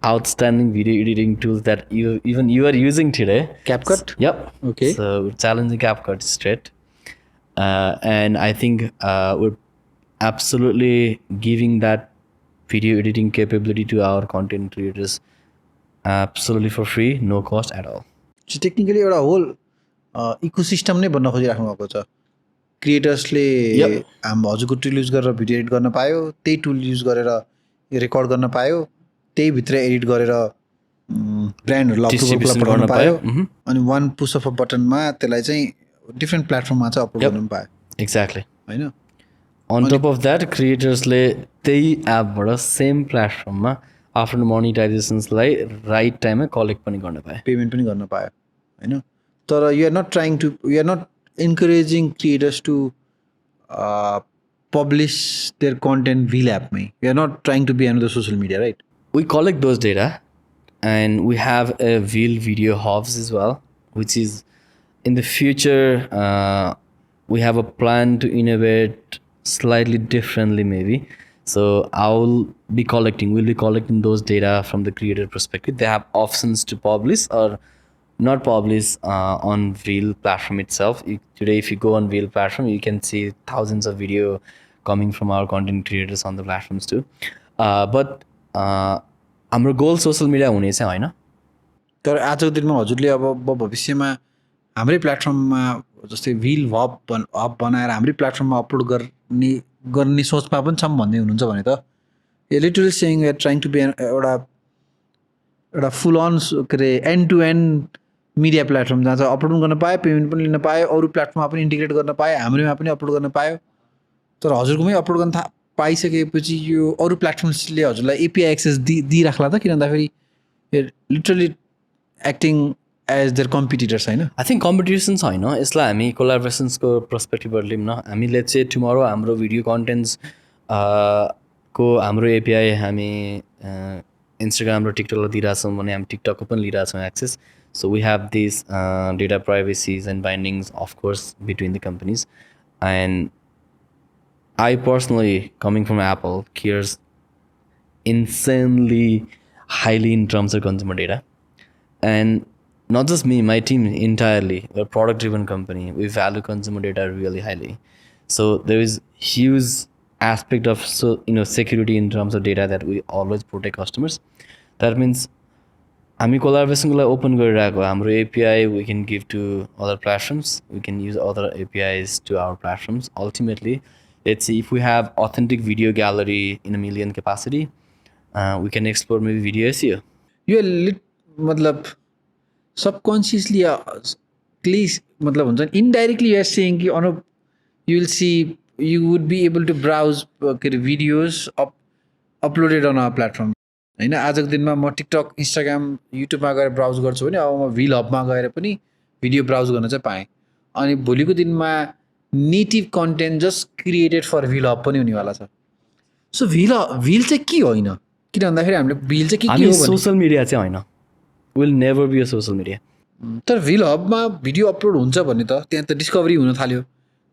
outstanding video editing tools that you are using today. CapCut? Yep. Okay. So we're challenging CapCut straight. And I think we're absolutely giving that video editing capability to our content creators absolutely for free, no cost at all. So technically एउटा whole ecosystem नै बन्न खोजिराख्नु भएको छ. क्रिएटर्सले हाम्रो हजुरको tool use गरेर video edit गर्न पायो, त्यही टुल युज गरेर रेकर्ड गर्न पायो, त्यही भित्र एडिट गरेर ब्रान्डहरूलाई अप्लोड गर्न पायो, अनि वान पुश अफ अ बटनमा त्यसलाई चाहिँ डिफ्रेन्ट प्लेटफर्ममा चाहिँ अपलोड गर्न पायो. एक्ज्याक्टली होइन. अन टप अफ द्याट क्रिएटर्सले त्यही एपबाट सेम प्लेटफर्ममा आफ्टर मोनिटाइजेसन्सलाई राइट टाइममा कलेक्ट पनि गर्न पाएँ. पेमेन्ट पनि गर्न पायो होइन. तर you are not encouraging creators to publish their content Veel app में. We are not trying to be another social media, right? We collect those data and we have a Veel video hubs as well, which is in the future we have a plan to innovate slightly differently maybe. So we'll be collecting those data from the creator perspective. They have options to publish or not publish on Veel platform itself. Today if you go on Veel platform you can see thousands of video coming from our content creators on the platforms too. But हाम्रो गोल social media हुने चाहिँ होइन. तर आजको दिनमा हजुरले अब भविष्यमा हाम्रै प्लेटफर्ममा जस्तै Veel हब बनाएर हाम्रै प्लेटफर्ममा अपलोड गर्ने सोचमा पनि छौँ भन्दै हुनुहुन्छ भने त literally saying we are trying to be एउटा फुल अन के अरे end to end media platform जहाँ चाहिँ अपलोड गर्न पायो, पेमेन्ट पनि लिन पायो, अरू प्लेटफर्ममा पनि इन्टिग्रेट गर्न पायो, हाम्रोमा पनि अपलोड गर्न पायो. तर हजुरकोमै अपलोड गर्न पाइसकेपछि यो अरू प्लेटफर्म्सले हजुरलाई एपिआई एक्सेस दिइराख्ला त, किन भन्दाखेरि literally acting as their competitors होइन. आई थिङ्क कम्पिटिसन छैन, यसलाई हामी कोलाबोरेसन्सको पर्सपेक्टिभबाट लिउँ न. हामीले चाहिँ टुमरो हाम्रो भिडियो कन्टेन्ट्स को हाम्रो एपिआई हामी इन्स्टाग्राम र टिकटकलाई दिइरहेछौँ भने हामी टिकटकको पनि लिइरहेछौँ access. So we have these data privacies and bindings, of course, between the companies. And I personally, coming from Apple, cares insanely highly in terms of consumer data. And not just me, my team entirely. We're a product-driven company. We value consumer data really highly. So there is huge aspect of security in terms of data that we always protect customers. That means हामी कोलाबोरेसनको लागि open गरिरहेको हाम्रो API we can give to other platforms, we can use other APIs to our platforms. Ultimately let's see if we have authentic video gallery in a million capacity we can explore maybe video SEO. यो मतलब subconsciously क्लिज मतलब हुन्छ नि, indirectly you are saying कि you will see you would be able to browse के अरे videos uploaded on our platform होइन. आजको दिनमा म टिकटक, इन्स्टाग्राम, युट्युबमा गएर ब्राउज गर्छु भने अब म Veel हबमा गएर पनि भिडियो ब्राउज गर्न चाहिँ पाएँ. अनि भोलिको दिनमा नेटिभ कन्टेन्ट जस्ट क्रिएटेड फर Veel हब पनि हुनेवाला छ. सो Veel चाहिँ के होइन, किन भन्दाखेरि हामीले Veel चाहिँ के हो भने सोसल मिडिया चाहिँ होइन, will never be a social media. तर Veel हबमा भिडियो अपलोड हुन्छ भने त त्यहाँ त डिस्कभरी हुन थाल्यो,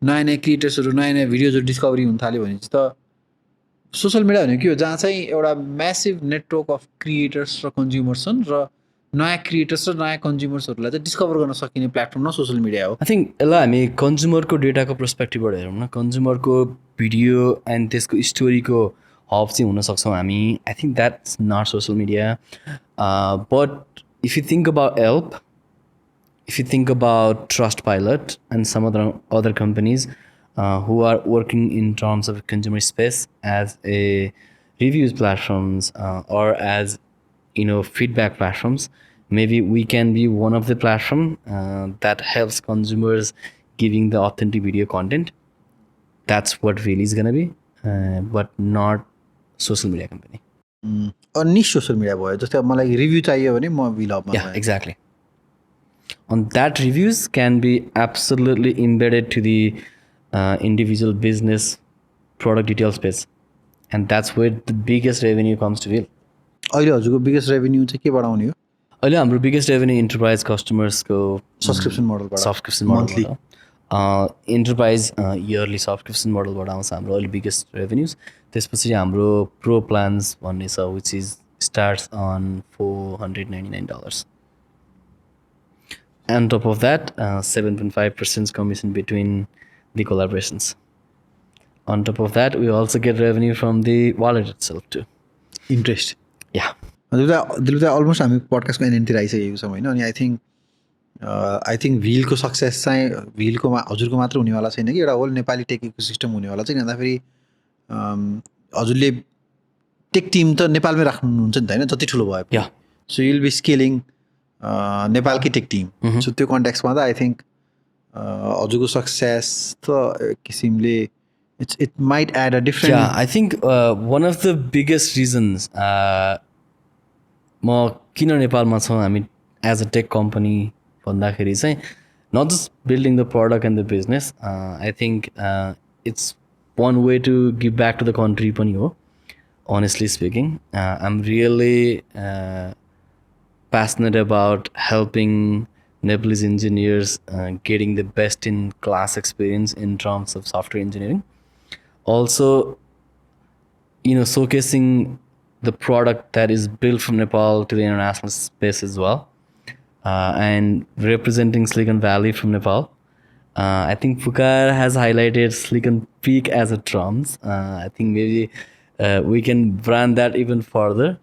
नयाँ नयाँ क्रिएटर्सहरू, नयाँ नयाँ भिडियोजहरू डिस्कभरी हुन थाल्यो भने चाहिँ त सोसल मिडिया भनेको के हो, जहाँ चाहिँ एउटा म्यासिभ नेटवर्क अफ क्रिएटर्स र कन्ज्युमर्स छन् र नयाँ क्रिएटर्स र नयाँ कन्ज्युमर्सहरूलाई चाहिँ डिस्कभर गर्न सकिने प्लेटफर्म न सोसल मिडिया हो. आई थिङ्क यसलाई हामी कन्ज्युमरको डेटाको पर्सपेक्टिभबाट हेरौँ न. कन्ज्युमरको भिडियो एन्ड त्यसको स्टोरीको हब चाहिँ हुन सक्छौँ हामी. I think that's not social media. But if you think about Yelp, if you think about Trustpilot and some other companies who are working in terms of consumer space as a reviews platforms or as feedback platforms, maybe we can be one of the platform that helps consumers giving the authentic video content. That's what Veel is gonna be, but not social media company. अनि social media भयो. जस्तै अब मलाई review चाहियो भने म Veel हबमा. Yeah, exactly. On that reviews can be absolutely embedded to the individual business product detail space, and that's where the biggest revenue comes to Veel. अहिले हजुरको बिगेस्ट रेभेन्यू चाहिँ के बढाउने हो? अहिले हाम्रो बिगेस्ट रेभेन्यू इन्टरप्राइज कस्टमर्सको subscription मोडलबाट मन्थली इन्टरप्राइज इयरली सब्सक्रिप्सन मोडलबाट आउँछ हाम्रो अहिले बिगेस्ट रेभेन्युज. त्यसपछि हाम्रो प्रो प्लान्स भन्ने छ which is starts on $499. On top of that, 7.5% commission between the collaborations. On top of that, we also get revenue from the wallet itself too. Interest. Yeah. Dilip दा almost हामी पडकास्टको एन्डतिर आइसकेको छौँ होइन. अनि आई थिङ्क Veelको सक्सेस चाहिँ Veelको हजुरको मात्र हुनेवाला छैन कि एउटा होल नेपाली टेक इकोसिस्टम हुनेवाला चाहिँ. भन्दाखेरि हजुरले टेक टिम त नेपालमै राख्नुहुन्छ नि त होइन, जति ठुलो भयो. Yeah. So you will be scaling नेपालकै टेक टिम. सो त्यो कन्ट्याक्समा त आई थिङ्क हजुरको सक्सेस त किसिमले it might add a different. Yeah, I think one of the biggest reasons म किन नेपालमा छौँ हामी एज अ टेक कम्पनी भन्दाखेरि चाहिँ not just building the product and the business I think it's one way to give back to the country पनि हो honestly speaking. I'm really passionate about helping Nepalese engineers getting the best in class experience in terms of software engineering. Also, showcasing the product that is built from Nepal to the international space as well, and representing Silicon Valley from Nepal. I think Pukar has highlighted Silicon Peak as a terms. I think maybe we can brand that even further.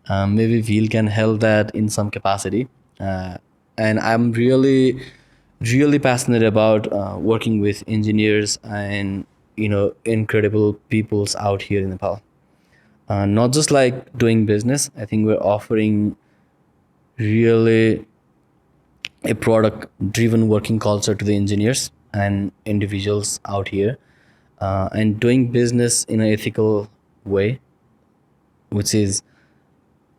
Maybe Veel can help that in some capacity. And I'm really passionate about working with engineers and incredible peoples out here in Nepal. Not just like doing business. I think we're offering really a product driven working culture to the engineers and individuals out here, and doing business in an ethical way, which is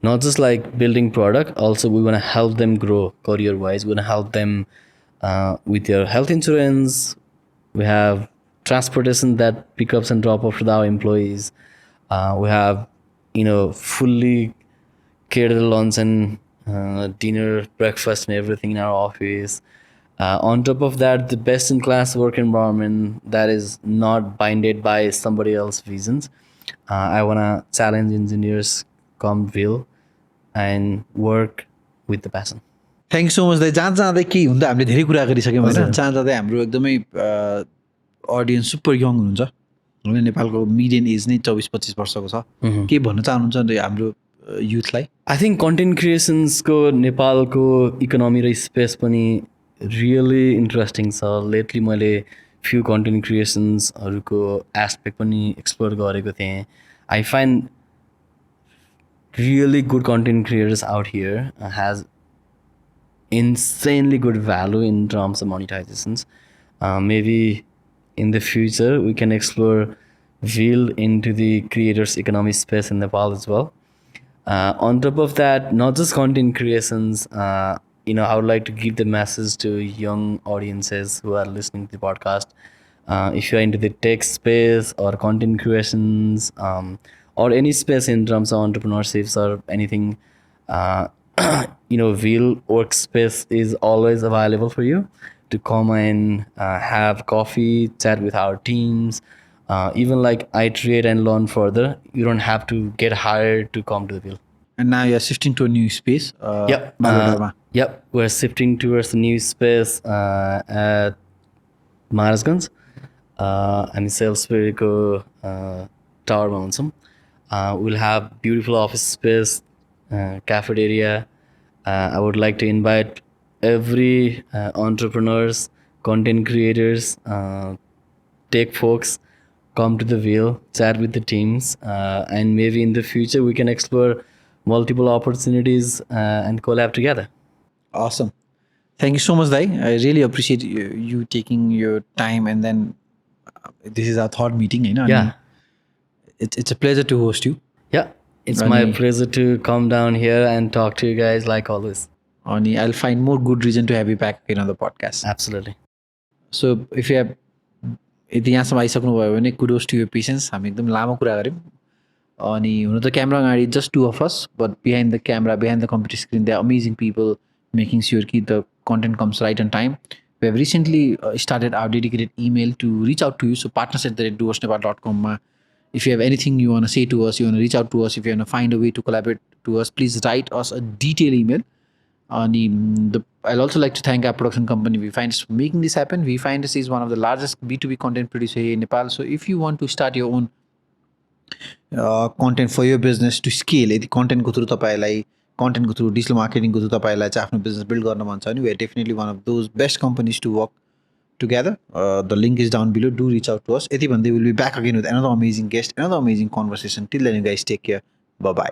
not just like building product. Also, we want to help them grow career wise. We want to help them with their health insurance. We have transportation that pickups and drop off with our employees. We have fully catered lunch and dinner, breakfast, and everything in our office. On top of that, the best in class work environment that is not binded by somebody else's visions. I want to challenge engineers, come Veel, and work with the passion. Thank so much दाइ। जहाँ जाँदै के हुँदा हामीले धेरै कुरा गरिसक्यौँ होइन। जहाँ जाँदै हाम्रो एकदमै अडियन्स सुपर यङ हुनुहुन्छ होइन। नेपालको मिडियन एज नै 24-25 वर्षको छ। के भन्न चाहनुहुन्छ हाम्रो युथलाई? आई थिङ्क कन्टेन्ट क्रिएसन्सको नेपालको इकोनोमी र स्पेस पनि रियली इन्ट्रेस्टिङ छ। लेटली मैले फ्यु कन्टेन्ट क्रिएसन्सहरूको एस्पेक्ट पनि एक्सप्लोर गरेको थिएँ। I find really good content creators out here has insanely good value in terms of monetizations. Maybe in the future we can explore Veel into the creators economy space in Nepal as well. On top of that, not just content creations, I would like to give the message to young audiences who are listening to the podcast. If you're into the tech space or content creations, or any space in terms of entrepreneurships or anything, Veel workspace is always available for you to come and have coffee, chat with our teams, even like iterate and learn further. You don't have to get hired to come to the Veel. And now you're shifting to a new space. Yep, we're shifting towards a new space at Maharajganj. हामी सेल्सबेरीको टावरमा हुन्छौँ। We'll have beautiful office space, cafeteria. I would like to invite every entrepreneurs, content creators, tech folks, come to the Veel, chat with the teams, and maybe in the future we can explore multiple opportunities and collab together. Awesome. Thank you so much, Dai. I really appreciate you taking your time, and then this is our third meeting. Yeah. It's a pleasure to host you. Yeah, it's my pleasure to come down here and talk to you guys like always. Ani, I'll find more good reason to have you back in on the podcast. Absolutely. So if you have यदि यहाँसम्म आइसक्नुभयो भने kudos to your patience. हामी एकदम लामो कुरा गऱ्यौँ। अनि हुन त क्यामेरा अगाडि just two of us, but behind the camera, behind the computer screen, they are amazing people making sure कि the content comes right on time. We have recently started our dedicated email to reach out to you. So partners@doersnepal.com. If you have anything you want to say to us, you want to reach out to us, if you want to find a way to collaborate to us, please write us a detailed email. I'll also like to thank our production company, VFinds, for making this happen. VFinds is one of the largest B2B content producer here in Nepal. So if you want to start your own content for your business to scale, यदि कन्टेन्टको through तपाईँलाई कन्टेन्टको through digital मार्केटिङको through तपाईँलाई चाहिँ आफ्नो business build गर्न मन छ भने, we are definitely one of those best companies to work together. The link is down below. Do reach out to us. Yati bande, we'll be back again with another amazing guest, another amazing conversation. Till then, you guys take care. Bye bye.